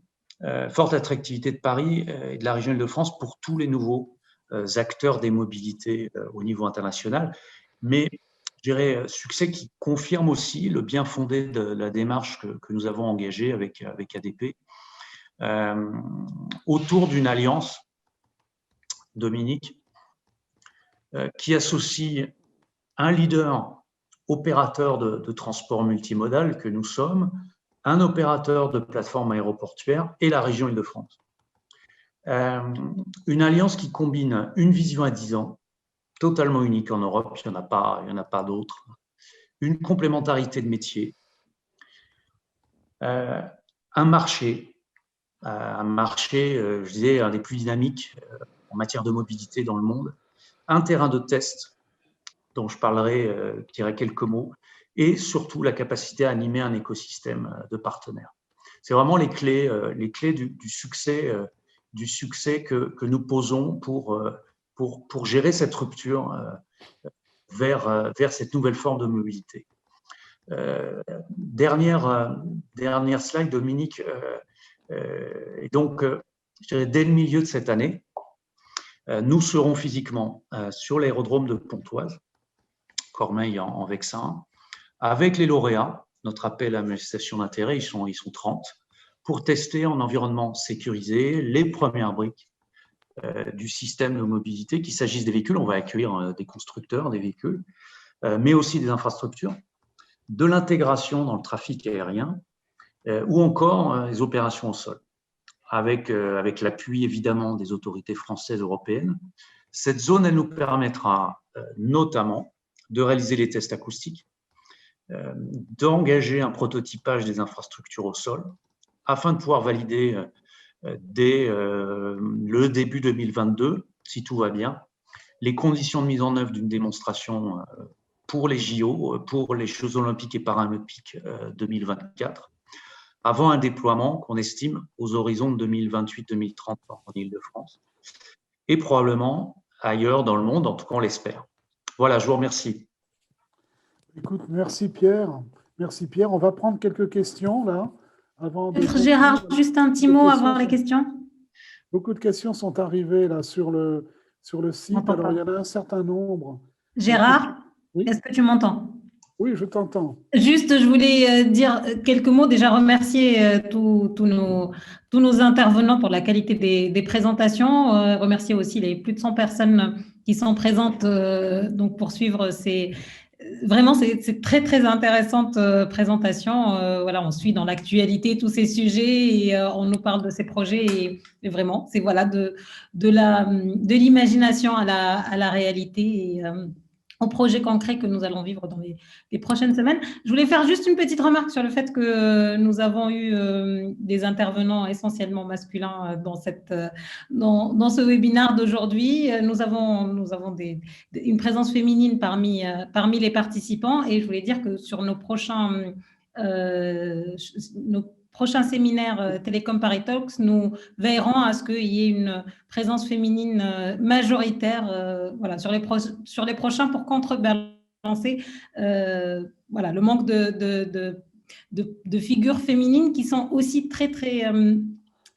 forte attractivité de Paris et de la région Île-de-France pour tous les nouveaux acteurs des mobilités au niveau international. Mais je dirais succès qui confirme aussi le bien fondé de la démarche que nous avons engagée avec ADP autour d'une alliance, Dominique, qui associe un leader opérateur de transport multimodal que nous sommes, un opérateur de plateforme aéroportuaire et la région Île-de-France. Une alliance qui combine une vision à 10 ans, totalement unique en Europe, il n'y en a pas d'autres, une complémentarité de métiers, un marché, je disais, un des plus dynamiques en matière de mobilité dans le monde, un terrain de test dont je parlerai, je dirais quelques mots, et surtout la capacité à animer un écosystème de partenaires. C'est vraiment les clés du succès que nous posons pour gérer cette rupture vers cette nouvelle forme de mobilité. Dernière slide, Dominique. Et donc, je dirais, dès le milieu de cette année, nous serons physiquement sur l'aérodrome de Pontoise, Cormeilles en Vexin, avec les lauréats, notre appel à manifestation d'intérêt, ils sont 30, pour tester en environnement sécurisé les premières briques du système de mobilité, qu'il s'agisse des véhicules, on va accueillir des constructeurs des véhicules, mais aussi des infrastructures, de l'intégration dans le trafic aérien, ou encore les opérations au sol, avec l'appui évidemment des autorités françaises et européennes. Cette zone, elle nous permettra notamment de réaliser les tests acoustiques, d'engager un prototypage des infrastructures au sol, afin de pouvoir valider dès le début 2022, si tout va bien, les conditions de mise en œuvre d'une démonstration pour les JO, pour les Jeux olympiques et paralympiques 2024, avant un déploiement qu'on estime aux horizons de 2028-2030 en Île-de-France, et probablement ailleurs dans le monde, en tout cas on l'espère. Voilà, je vous remercie. Écoute, merci Pierre. Merci Pierre. On va prendre quelques questions là. Peut-être Gérard, juste un petit mot avant les questions. Beaucoup de questions sont arrivées là sur le site. Alors, il y en a un certain nombre. Gérard, oui. Est-ce que tu m'entends? Oui, je t'entends. Juste, je voulais dire quelques mots, déjà remercier tous nos intervenants pour la qualité des présentations, remercier aussi les plus de 100 personnes qui sont présentes donc pour suivre ces très très intéressante présentation. Voilà, on suit dans l'actualité tous ces sujets et on nous parle de ces projets et vraiment, c'est voilà de l'imagination à la réalité. Et, projets concrets que nous allons vivre dans les prochaines semaines. Je voulais faire juste une petite remarque sur le fait que nous avons eu des intervenants essentiellement masculins dans ce webinaire d'aujourd'hui. Nous avons une présence féminine parmi les participants, et je voulais dire que sur nos prochains séminaires Télécom Paris Talks, nous veillerons à ce qu'il y ait une présence féminine majoritaire voilà, sur les prochains, pour contrebalancer voilà, le manque de figures féminines qui sont aussi très, très,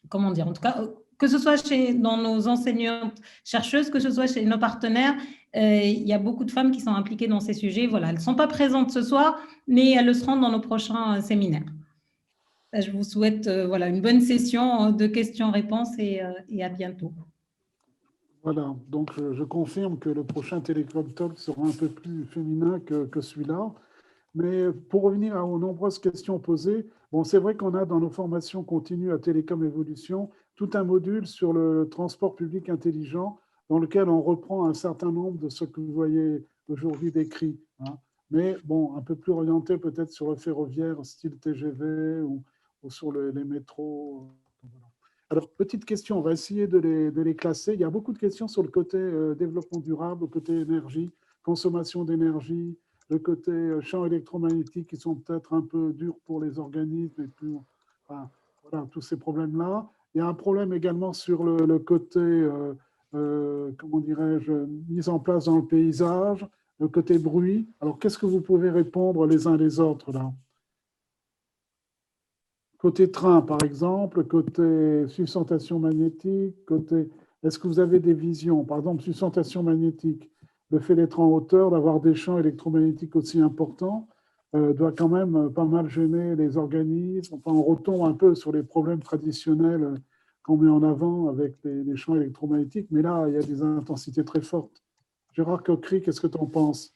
comment dire, en tout cas, que ce soit dans nos enseignantes chercheuses, que ce soit chez nos partenaires, il y a beaucoup de femmes qui sont impliquées dans ces sujets. Voilà, elles ne sont pas présentes ce soir, mais elles le seront dans nos prochains séminaires. Je vous souhaite voilà, une bonne session de questions-réponses et à bientôt. Voilà, donc je confirme que le prochain Télécom Talk sera un peu plus féminin que celui-là. Mais pour revenir aux nombreuses questions posées, bon, c'est vrai qu'on a dans nos formations continues à Télécom Évolution tout un module sur le transport public intelligent dans lequel on reprend un certain nombre de ce que vous voyez aujourd'hui décrit, hein. Mais bon, un peu plus orienté peut-être sur le ferroviaire, style TGV ou sur les métros. Voilà. Alors, petite question, on va essayer de les classer. Il y a beaucoup de questions sur le côté développement durable, le côté énergie, consommation d'énergie, le côté champs électromagnétiques qui sont peut-être un peu durs pour les organismes et plus, enfin, voilà, tous ces problèmes-là. Il y a un problème également sur le côté, comment dirais-je, mise en place dans le paysage, le côté bruit. Alors, qu'est-ce que vous pouvez répondre les uns les autres là? Côté train, par exemple, côté sustentation magnétique, est-ce que vous avez des visions? Par exemple, sustentation magnétique, le fait d'être en hauteur, d'avoir des champs électromagnétiques aussi importants, doit quand même pas mal gêner les organismes. Enfin, on retombe un peu sur les problèmes traditionnels qu'on met en avant avec les champs électromagnétiques, mais là, il y a des intensités très fortes. Gérard Coquery, qu'est-ce que tu en penses?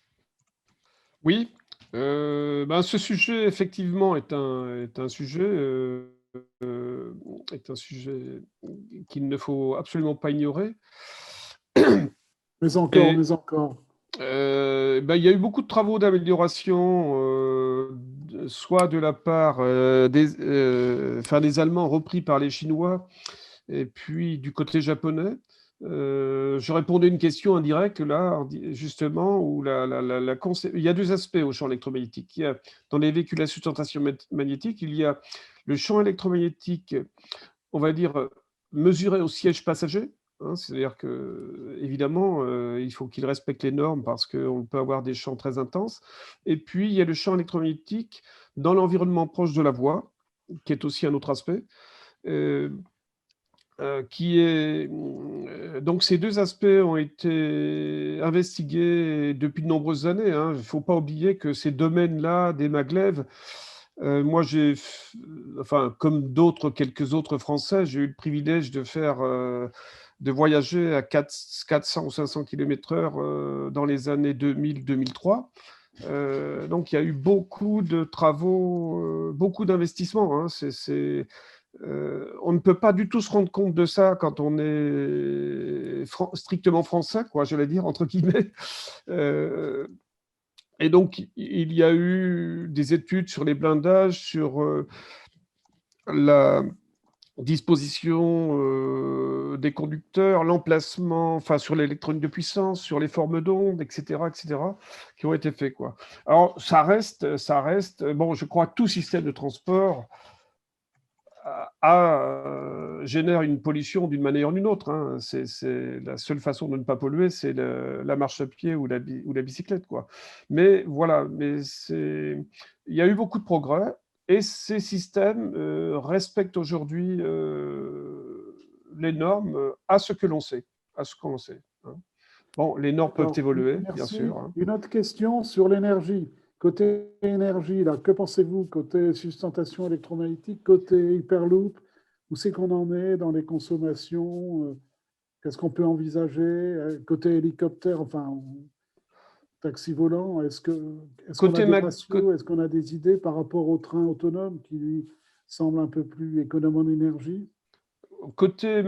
Oui, ce sujet, effectivement, est un sujet qu'il ne faut absolument pas ignorer. Mais encore, Et, mais encore. il y a eu beaucoup de travaux d'amélioration, soit de la part des Allemands repris par les Chinois, et puis du côté japonais. Je répondais à une question indirecte là, justement, où il y a deux aspects au champ électromagnétique. Il y a, dans les véhicules à sustentation magnétique, il y a le champ électromagnétique, on va dire, mesuré au siège passager. Hein, c'est-à-dire que, évidemment, il faut qu'il respecte les normes parce qu'on peut avoir des champs très intenses. Et puis, il y a le champ électromagnétique dans l'environnement proche de la voie, qui est aussi un autre aspect. Donc, ces deux aspects ont été investigués depuis de nombreuses années, hein. Il ne faut pas oublier que ces domaines-là, des maglev, moi, comme quelques autres Français, j'ai eu le privilège de voyager à 400 ou 500 km/h dans les années 2000-2003. Donc, il y a eu beaucoup de travaux, beaucoup d'investissements, hein. On ne peut pas du tout se rendre compte de ça quand on est strictement français, quoi, j'allais dire, entre guillemets. Et donc, il y a eu des études sur les blindages, sur la disposition des conducteurs, l'emplacement, enfin sur l'électronique de puissance, sur les formes d'ondes, etc., qui ont été faits, quoi. Alors, ça reste, bon, je crois que tout système de transport génère une pollution d'une manière ou d'une autre, hein. C'est la seule façon de ne pas polluer, c'est la marche à pied ou la bicyclette, quoi. Mais voilà, il y a eu beaucoup de progrès et ces systèmes respectent aujourd'hui les normes à ce que l'on sait, hein. Bon, les normes peuvent évoluer, merci. Bien sûr, hein. Une autre question sur l'énergie. Côté énergie, là, que pensez-vous côté sustentation électromagnétique, côté Hyperloop? Où c'est qu'on en est dans les consommations? Qu'est-ce qu'on peut envisager? Côté hélicoptère, enfin, taxi volant, est-ce qu'on a des ratios, est-ce qu'on a des idées par rapport au train autonome qui, lui, semble un peu plus économe en énergie? Côté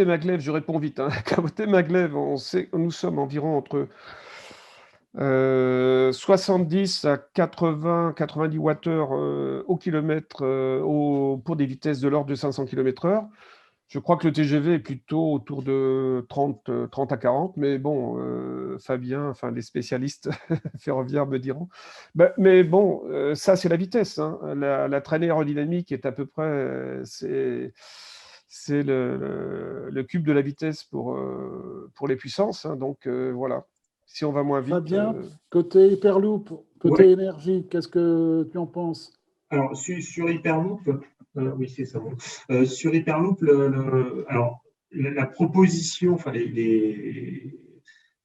maglev, je réponds vite, hein. Côté maglev, nous sommes environ entre 70 à 80, 90 Wh au kilomètre pour des vitesses de l'ordre de 500 km/h. Je crois que le TGV est plutôt autour de 30 à 40, mais bon, Fabien, enfin les spécialistes ferroviaires me diront. Mais bon, ça c'est la vitesse, hein. La traînée aérodynamique est à peu près, c'est le cube de la vitesse pour les puissances, hein. Donc voilà, si on va moins vite. Fabien, côté Hyperloop, côté Ouais. énergie, qu'est-ce que tu en penses? Alors, sur Hyperloop, oui, c'est ça. Bon. Sur Hyperloop, alors, la proposition, enfin,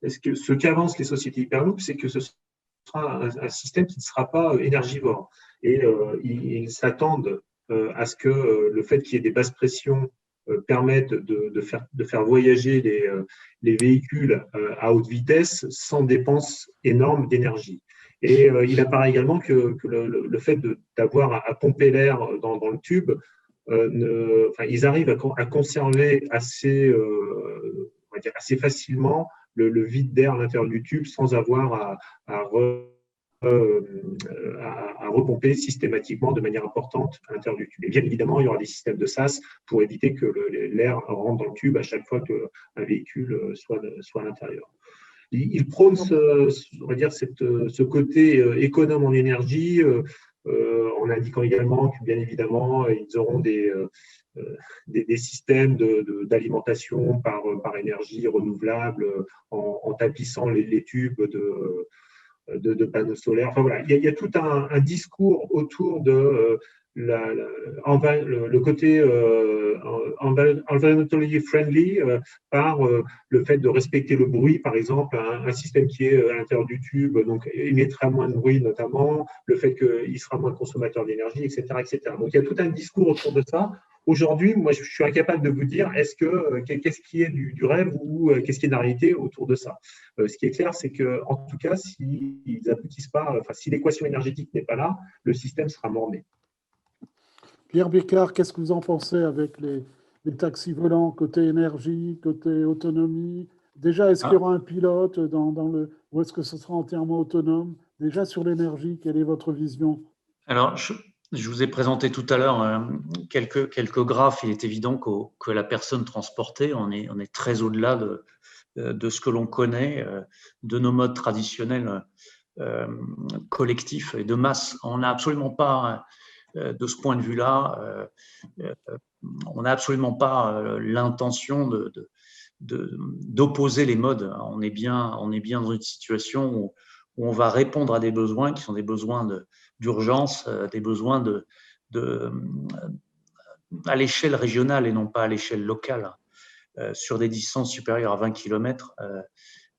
ce qu'avancent les sociétés Hyperloop, c'est que ce sera un système qui ne sera pas énergivore. Et ils s'attendent à ce que le fait qu'il y ait des basses pressions permette de faire voyager les véhicules à haute vitesse sans dépense énorme d'énergie. Et il apparaît également que le fait d'avoir à pomper l'air dans le tube, ils arrivent à conserver assez, on va dire assez facilement le vide d'air à l'intérieur du tube sans avoir à repomper systématiquement de manière importante à l'intérieur du tube. Et bien évidemment, il y aura des systèmes de sas pour éviter que l'air rentre dans le tube à chaque fois qu'un véhicule soit à l'intérieur. Il prône on va dire ce côté économe en énergie, en indiquant également que bien évidemment, ils auront des systèmes d'alimentation par énergie renouvelable en tapissant les tubes de panneaux solaires. Enfin, voilà. Il y a tout un discours autour de le côté environmentally friendly par le fait de respecter le bruit, par exemple, un système qui est à l'intérieur du tube, donc émettra moins de bruit notamment, le fait qu'il sera moins consommateur d'énergie, etc., etc. Donc il y a tout un discours autour de ça. Aujourd'hui, moi, je suis incapable de vous dire qu'est-ce qui est du rêve ou qu'est-ce qui est de la réalité autour de ça. Ce qui est clair, c'est que, en tout cas, s'ils aboutissent pas, enfin, si l'équation énergétique n'est pas là, le système sera mort-né. Pierre Bicard, qu'est-ce que vous en pensez avec les taxis volants, côté énergie, côté autonomie? Déjà, est-ce qu'il y aura un pilote ou est-ce que ce sera entièrement autonome? Déjà, sur l'énergie, quelle est votre vision? Alors, je vous ai présenté tout à l'heure quelques graphes. Il est évident que la personne transportée, on est très au-delà de ce que l'on connaît, de nos modes traditionnels collectifs et de masse. On n'a absolument pas, de ce point de vue-là, on n'a absolument pas l'intention d'opposer les modes. On est bien dans une situation où on va répondre à des besoins qui sont des besoins d'urgence, des besoins à l'échelle régionale et non pas à l'échelle locale, sur des distances supérieures à 20 km,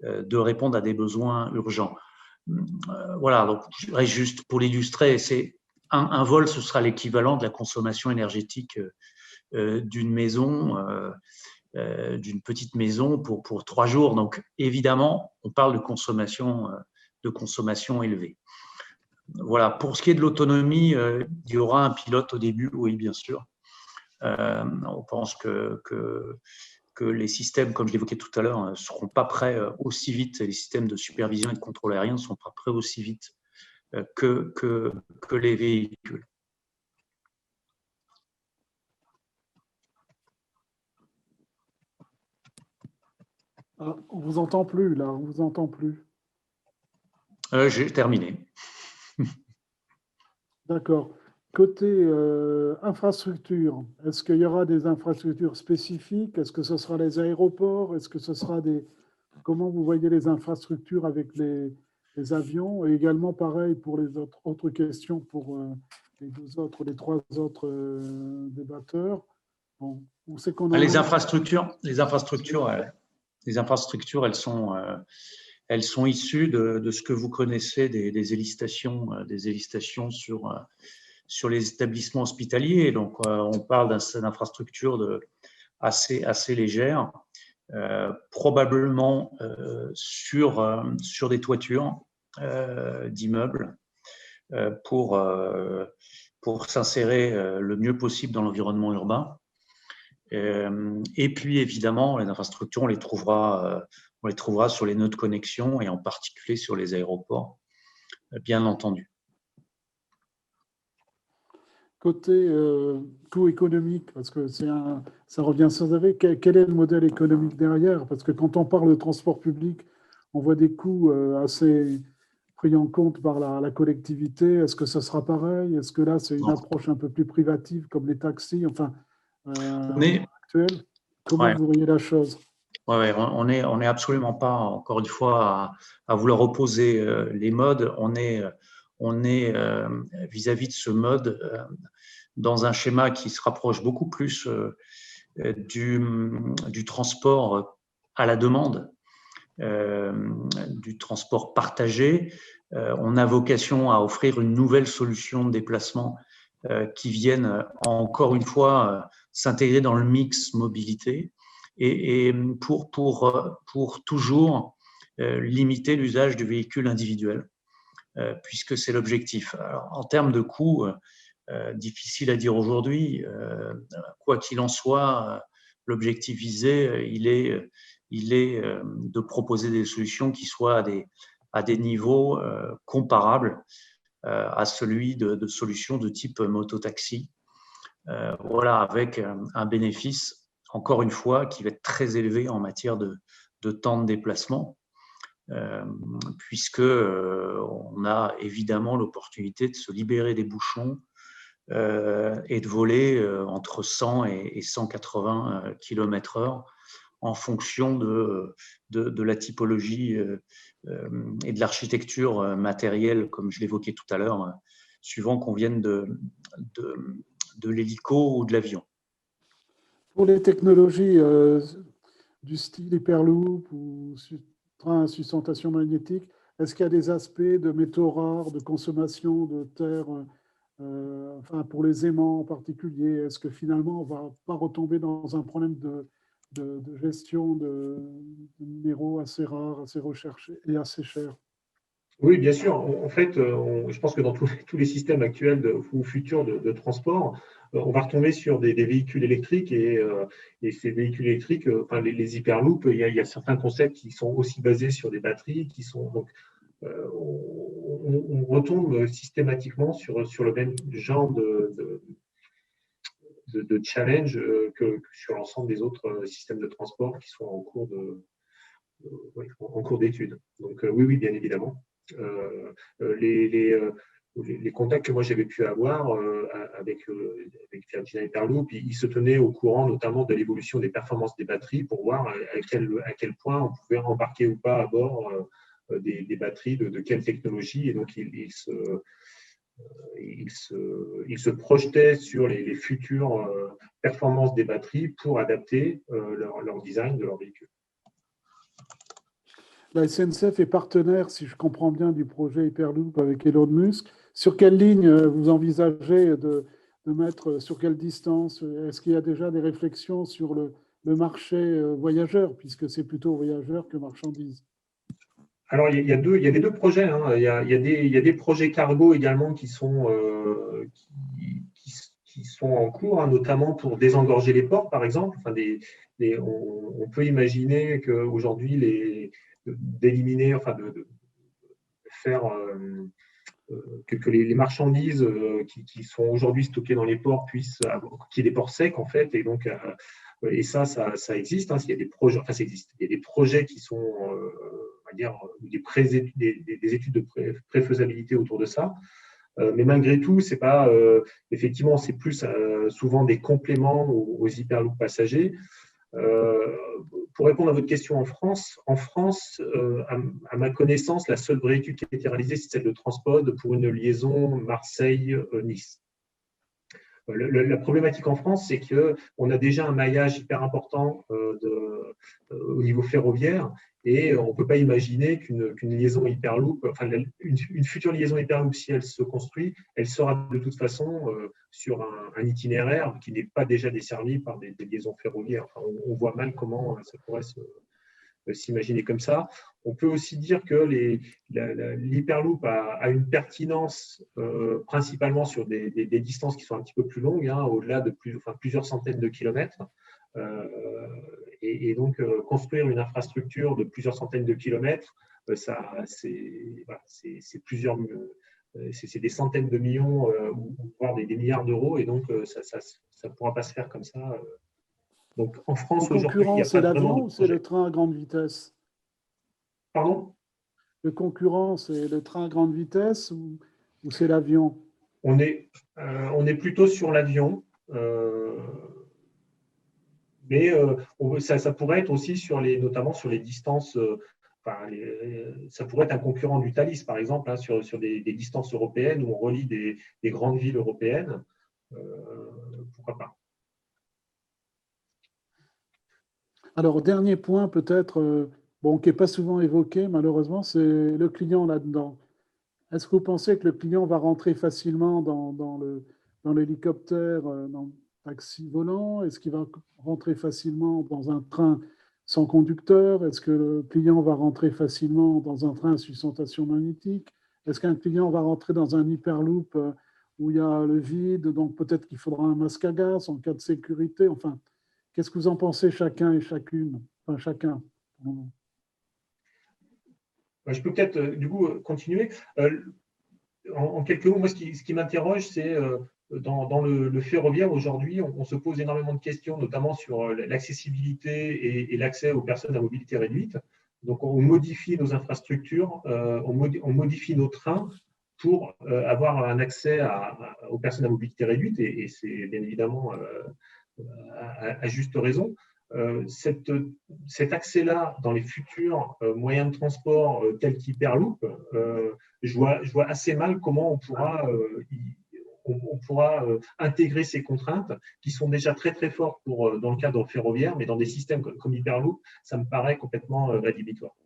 de répondre à des besoins urgents. Voilà, donc je dirais juste pour l'illustrer, c'est un vol, ce sera l'équivalent de la consommation énergétique d'une maison, d'une petite maison pour 3 jours. Donc évidemment, on parle de consommation élevée. Voilà, pour ce qui est de l'autonomie, il y aura un pilote au début, oui, bien sûr. On pense que les systèmes, comme je l'évoquais tout à l'heure, ne seront pas prêts aussi vite, les systèmes de supervision et de contrôle aérien ne sont pas prêts aussi vite que les véhicules. Ah, on ne vous entend plus, là, on ne vous entend plus. J'ai terminé. D'accord. Côté infrastructure, est-ce qu'il y aura des infrastructures spécifiques? Est-ce que ce sera les aéroports? Est-ce que ce sera Comment vous voyez les infrastructures avec les avions? Et également, pareil, pour les autres questions, pour les 3 autres débatteurs. Bon, on sait qu'on Les infrastructures, elles sont issues de ce que vous connaissez des hélistations sur les établissements hospitaliers. Donc, on parle d'infrastructures assez légères, probablement sur des toitures d'immeubles pour s'insérer le mieux possible dans l'environnement urbain. Et puis, évidemment, les infrastructures, on les trouvera on les trouvera sur les nœuds de connexion et en particulier sur les aéroports, bien entendu. Côté coût économique, parce que ça revient sans arrêt, quel est le modèle économique derrière? Parce que quand on parle de transport public, on voit des coûts assez pris en compte par la collectivité. Est-ce que ça sera pareil? Est-ce que là, c'est une approche un peu plus privative, comme les taxis, enfin, actuels? Comment vous voyez la chose? Ouais, on est absolument pas, encore une fois, à vouloir opposer les modes. On est vis-à-vis de ce mode dans un schéma qui se rapproche beaucoup plus du transport à la demande, du transport partagé. On a vocation à offrir une nouvelle solution de déplacement qui vienne encore une fois s'intégrer dans le mix mobilité et pour toujours limiter l'usage du véhicule individuel, puisque c'est l'objectif. Alors, en termes de coûts, difficile à dire aujourd'hui. Quoi qu'il en soit, l'objectif visé, il est de proposer des solutions qui soient à des niveaux comparables à celui de solutions de type mototaxi. Voilà, avec un bénéfice, encore une fois, qui va être très élevé en matière de temps de déplacement, puisque on a évidemment l'opportunité de se libérer des bouchons et de voler entre 100 et 180 km/h en fonction de la typologie et de l'architecture matérielle, comme je l'évoquais tout à l'heure, suivant qu'on vienne de l'hélico ou de l'avion. Pour les technologies du style Hyperloop ou train à sustentation magnétique, est-ce qu'il y a des aspects de métaux rares, de consommation de terre, enfin pour les aimants en particulier? Est-ce que finalement, on ne va pas retomber dans un problème de gestion de minéraux assez rares, assez recherchés et assez chers? Oui, bien sûr. En fait, je pense que dans tous les systèmes actuels ou futurs de transport, on va retomber sur des véhicules électriques et ces véhicules électriques, enfin les Hyperloop, il y a certains concepts qui sont aussi basés sur des batteries, qui sont donc on retombe systématiquement sur le même genre de challenge que sur l'ensemble des autres systèmes de transport qui sont en cours d'étude. Donc oui, bien évidemment. Les contacts que moi j'avais pu avoir avec Virgin Hyperloop, ils se tenaient au courant notamment de l'évolution des performances des batteries pour voir à quel point on pouvait embarquer ou pas à bord des batteries de quelle technologie. Et donc ils se projetaient sur les futures performances des batteries pour adapter leur design de leur véhicule. La SNCF est partenaire, si je comprends bien, du projet Hyperloop avec Elon Musk. Sur quelle ligne vous envisagez de mettre, sur quelle distance? Est-ce qu'il y a déjà des réflexions sur le marché voyageur, puisque c'est plutôt voyageur que marchandises? Alors, il y a les deux projets. Hein. Il y a des projets cargo également qui sont en cours, hein, notamment pour désengorger les ports, par exemple. Enfin, on peut imaginer qu'aujourd'hui, d'éliminer, enfin de faire que les marchandises qui sont aujourd'hui stockées dans les ports puissent qu'il y ait des ports secs en fait, et donc et ça existe. Hein, il y a des projets, enfin ça existe. Il y a des projets qui sont, on va dire, des études de préfaisabilité autour de ça. Mais malgré tout, c'est pas effectivement, c'est plus souvent des compléments aux Hyperloop passagers. Pour répondre à votre question, en France, à ma connaissance, la seule vraie étude qui a été réalisée, c'est celle de Transpod pour une liaison Marseille-Nice. La problématique en France, c'est qu'on a déjà un maillage hyper important au niveau ferroviaire et on ne peut pas imaginer qu'une liaison Hyperloop, enfin une future liaison Hyperloop, si elle se construit, elle sera de toute façon sur un itinéraire qui n'est pas déjà desservi par des liaisons ferroviaires. Enfin, on voit mal comment ça pourrait s'imaginer comme ça. On peut aussi dire que l'Hyperloop a une pertinence principalement sur des distances qui sont un petit peu plus longues, hein, au-delà de plusieurs centaines de kilomètres. Et donc, construire une infrastructure de plusieurs centaines de kilomètres, c'est plusieurs, c'est des centaines de millions, voire des milliards d'euros, et donc ça ne pourra pas se faire comme ça. Donc, en France, Le aujourd'hui, il n'y concurrent, a c'est pas vraiment l'avion de ou c'est le projet. train à grande vitesse? Pardon? Le concurrent, c'est le train à grande vitesse ou c'est l'avion? On est plutôt sur l'avion, mais ça pourrait être aussi notamment sur les distances. Enfin, ça pourrait être un concurrent du Thalys, par exemple, hein, sur des distances européennes où on relie des grandes villes européennes. Pourquoi pas? Alors, dernier point peut-être, bon, qui n'est pas souvent évoqué, malheureusement, c'est le client là-dedans. Est-ce que vous pensez que le client va rentrer facilement dans l'hélicoptère, dans le taxi volant? Est-ce qu'il va rentrer facilement dans un train sans conducteur? Est-ce que le client va rentrer facilement dans un train à suspension magnétique? Est-ce qu'un client va rentrer dans un hyperloop où il y a le vide, donc peut-être qu'il faudra un masque à gaz en cas de sécurité? Enfin, qu'est-ce que vous en pensez chacun et chacune? Enfin, chacun. Je peux peut-être du coup continuer. En quelques mots, moi, ce qui m'interroge, c'est dans le ferroviaire aujourd'hui, on se pose énormément de questions, notamment sur l'accessibilité et l'accès aux personnes à mobilité réduite. Donc, on modifie nos infrastructures, on modifie nos trains pour avoir un accès aux personnes à mobilité réduite, et c'est bien évidemment à juste raison. Cet accès-là dans les futurs moyens de transport tels qu'Hyperloop, je vois assez mal comment on pourra intégrer ces contraintes qui sont déjà très très fortes dans le cadre ferroviaire, mais dans des systèmes comme Hyperloop, ça me paraît complètement rédhibitoire.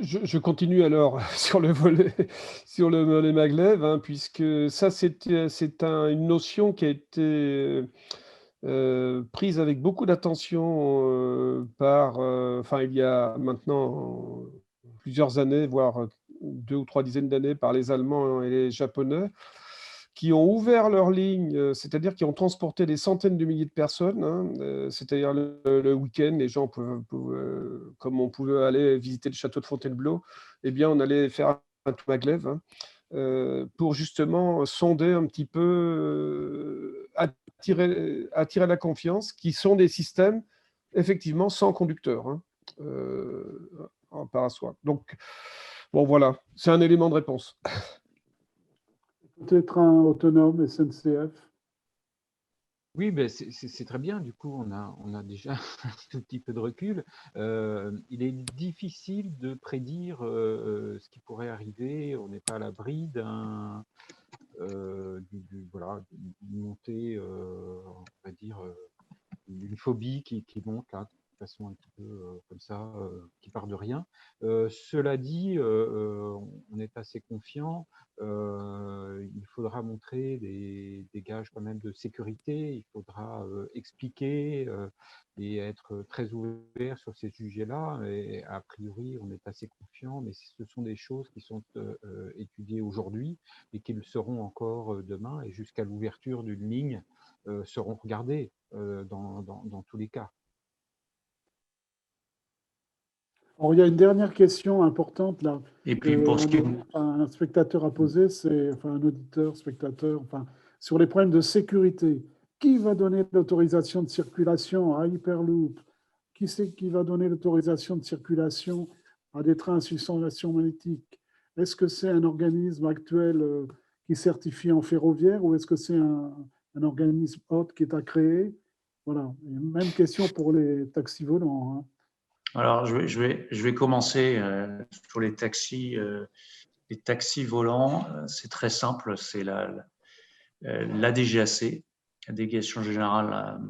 Je continue alors sur le volet maglev, hein, puisque ça, c'est une notion qui a été prise avec beaucoup d'attention enfin, il y a maintenant plusieurs années, voire 2 ou 3 dizaines d'années, par les Allemands et les Japonais, qui ont ouvert leurs lignes, c'est-à-dire qui ont transporté des centaines de milliers de personnes, hein, c'est-à-dire le week-end, les gens comme on pouvait aller visiter le château de Fontainebleau, eh bien, on allait faire un tour maglev, hein, pour justement sonder un petit peu, attirer la confiance, qui sont des systèmes effectivement sans conducteur, hein, en parasoi. Donc, bon, voilà, c'est un élément de réponse. Côté train autonome, SNCF. Oui, ben c'est très bien. Du coup, on a déjà un tout petit peu de recul. Il est difficile de prédire ce qui pourrait arriver. On n'est pas à l'abri voilà, d'une montée, on va dire, une phobie qui monte là, de façon un petit peu comme ça, qui part de rien. Cela dit, on est assez confiant. Il faudra montrer des gages quand même de sécurité. Il faudra expliquer et être très ouvert sur ces sujets-là. Et a priori, on est assez confiant, mais ce sont des choses qui sont étudiées aujourd'hui et qui le seront encore demain et jusqu'à l'ouverture d'une ligne seront regardées dans tous les cas. Alors, il y a une dernière question importante là, Et puis pour ce qui est un spectateur a posée, c'est enfin un auditeur, spectateur, enfin sur les problèmes de sécurité. Qui va donner l'autorisation de circulation à Hyperloop? Qui c'est qui va donner l'autorisation de circulation à des trains à suspension magnétique? Est-ce que c'est un organisme actuel qui certifie en ferroviaire ou est-ce que c'est un organisme autre qui est à créer? Voilà. Et même question pour les taxis volants, hein. Alors, je vais commencer sur les taxis volants. C'est très simple, c'est la DGAC, la Délégation générale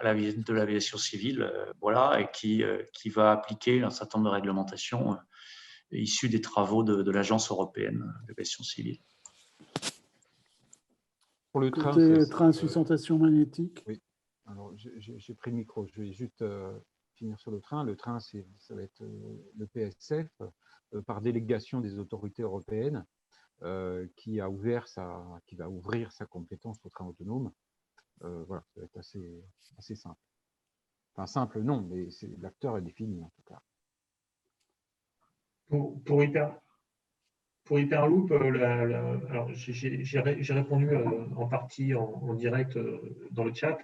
de l'aviation civile, voilà, et qui va appliquer un certain nombre de réglementations issues des travaux de l'Agence européenne de l'aviation civile. Pour le train, Côté train à suspension magnétique. oui. Alors, j'ai pris le micro. Je vais juste finir sur le train. Le train, ça va être le PSF, par délégation des autorités européennes, qui va ouvrir sa compétence au train autonome. Voilà, ça va être assez simple. Enfin, simple, non, mais l'acteur est défini en tout cas. Pour Hyperloop, alors j'ai répondu en partie en direct dans le chat.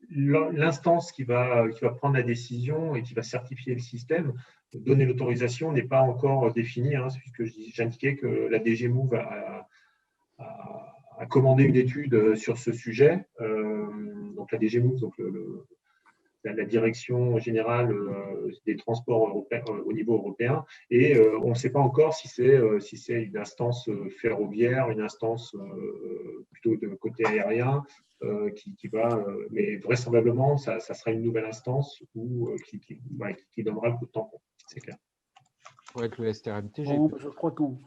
L'instance qui va prendre la décision et qui va certifier le système, donner l'autorisation, n'est pas encore définie, hein, puisque j'indiquais que la DG Move a commandé une étude sur ce sujet. Donc la DG Move, donc la direction générale des transports européens, au niveau européen, et on ne sait pas encore si c'est une instance ferroviaire, une instance plutôt de côté aérien, qui va, mais vraisemblablement, ça sera une nouvelle instance qui donnera le coup de tampon, c'est clair. Pour être le STRMTG. Bon, je crois qu'on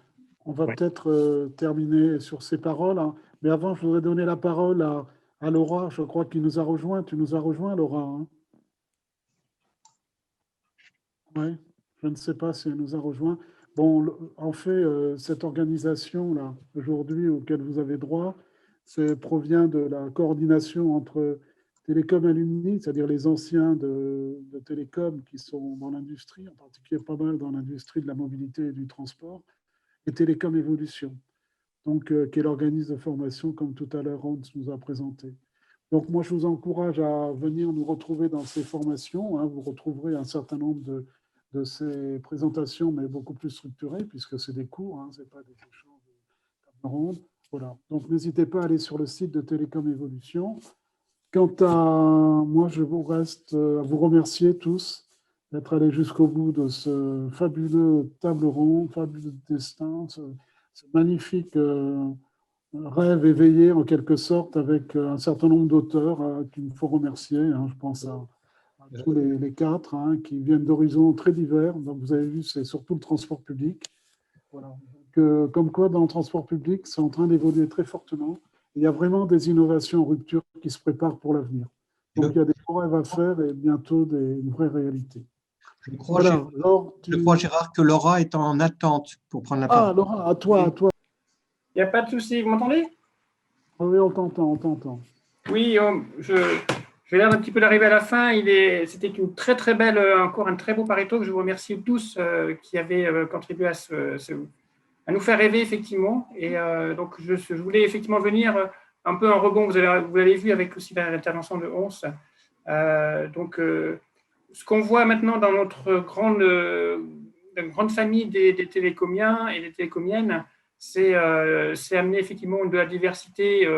va peut-être terminer sur ces paroles, hein. Mais avant, je voudrais donner la parole à Laura, je crois qu'il nous a rejoint. Tu nous as rejoint, Laura, hein? Oui, je ne sais pas si elle nous a rejoint. Bon, en fait, cette organisation-là, aujourd'hui, auquel vous avez droit, provient de la coordination entre Télécom Alumni, c'est-à-dire les anciens de Télécom qui sont dans l'industrie, en particulier pas mal dans l'industrie de la mobilité et du transport, et Télécom Évolution, donc, qui est l'organisme de formation, comme tout à l'heure Hans nous a présenté. Donc, moi, je vous encourage à venir nous retrouver dans ces formations, hein. Vous retrouverez un certain nombre de ces présentations, mais beaucoup plus structurées, puisque c'est des cours, hein, ce n'est pas des échanges de table ronde. Voilà. Donc, n'hésitez pas à aller sur le site de Télécom Évolution. Quant à moi, je vous reste à vous remercier tous d'être allés jusqu'au bout de ce fabuleux table ronde, fabuleux destin, ce magnifique rêve éveillé en quelque sorte, avec un certain nombre d'auteurs qu'il faut remercier, hein. Je pense à tous les quatre, hein, qui viennent d'horizons très divers. Donc, vous avez vu, c'est surtout le transport public. Voilà. Donc, comme quoi, dans le transport public, c'est en train d'évoluer très fortement. Il y a vraiment des innovations en rupture qui se préparent pour l'avenir. Donc, il y a des gros rêves à faire et bientôt une vraie réalité. Je crois, Gérard, que Laura est en attente pour prendre la parole. Ah, Laura, à toi, à toi. Il n'y a pas de souci. Vous m'entendez? Oui, on t'entend, on t'entend. Oui, j'ai l'air d'un petit peu d'arriver à la fin. C'était une très, très belle, encore un très beau Pareto. Je vous remercie tous qui avez contribué à nous faire rêver, effectivement. Et donc, je voulais effectivement venir un peu en rebond. Vous l'avez vu avec aussi l'intervention de Hans. Donc, ce qu'on voit maintenant dans notre grande famille des télécomiens et des télécomiennes, c'est amener effectivement de la diversité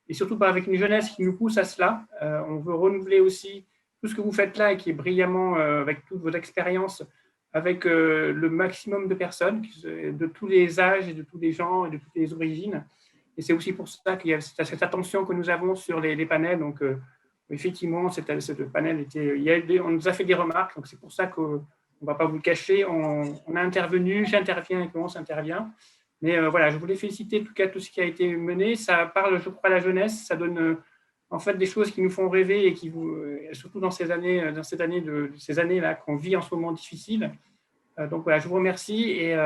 et surtout pas avec une jeunesse qui nous pousse à cela. On veut renouveler aussi tout ce que vous faites là et qui est brillamment, avec toutes vos expériences, avec le maximum de personnes, de tous les âges et de tous les genres et de toutes les origines. Et c'est aussi pour ça qu'il y a cette attention que nous avons sur les panels. Donc, effectivement, ce panel on nous a fait des remarques, donc c'est pour ça qu'on ne va pas vous le cacher. On a intervenu, j'interviens et on s'intervient. Mais voilà, je voulais féliciter en tout cas tout ce qui a été mené. Ça parle, je crois, à la jeunesse. Ça donne en fait des choses qui nous font rêver et surtout dans ces années-là qu'on vit en ce moment difficile. Donc voilà, je vous remercie. Et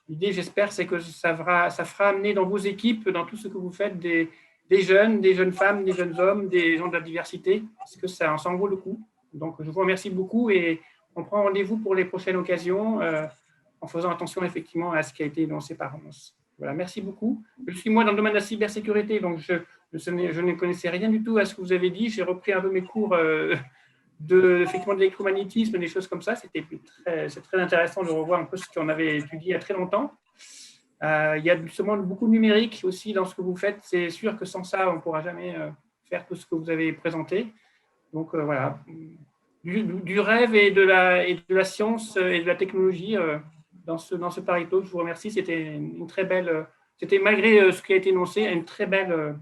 l'idée, j'espère, c'est que ça fera amener dans vos équipes, dans tout ce que vous faites, des jeunes femmes, des jeunes hommes, des gens de la diversité, parce que ça en vaut le coup. Donc je vous remercie beaucoup et on prend rendez-vous pour les prochaines occasions. En faisant attention effectivement à ce qui a été énoncé par Hans. Voilà, merci beaucoup. Je suis moi dans le domaine de la cybersécurité, donc je ne connaissais rien du tout à ce que vous avez dit. J'ai repris un peu mes cours effectivement de l'électromagnétisme, des choses comme ça. C'est très intéressant de revoir un peu ce qu'on avait étudié il y a très longtemps. Il y a justement beaucoup de numérique aussi dans ce que vous faites. C'est sûr que sans ça, on ne pourra jamais faire tout ce que vous avez présenté. Donc voilà, du rêve et de la science et de la technologie dans ce Pareto. Je vous remercie. C'était une très belle, c'était malgré ce qui a été énoncé, une très belle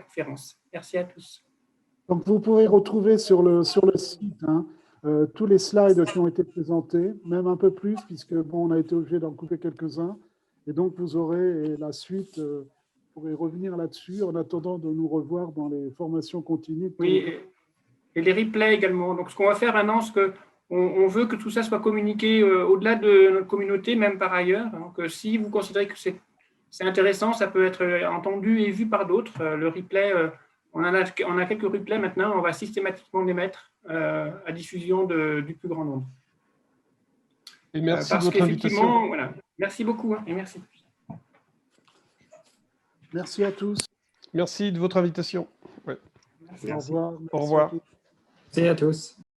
conférence. Merci à tous. Donc, vous pourrez retrouver sur le site, hein, tous les slides qui ont été présentés, même un peu plus, puisque bon, on a été obligé d'en couper quelques-uns. Et donc, vous aurez la suite, vous pourrez revenir là-dessus en attendant de nous revoir dans les formations continues. Oui, et les replays également. Donc, ce qu'on va faire maintenant, c'est qu'on veut que tout ça soit communiqué au-delà de notre communauté, même par ailleurs. Donc, si vous considérez que c'est intéressant, ça peut être entendu et vu par d'autres. Le replay, On a quelques replays maintenant, on va systématiquement les mettre à diffusion du plus grand nombre. Et merci de Parce votre invitation. qu'effectivement, voilà. Merci beaucoup et merci. Merci à tous. Merci de votre invitation. Ouais. Merci. Au revoir. Au revoir. Merci à tous.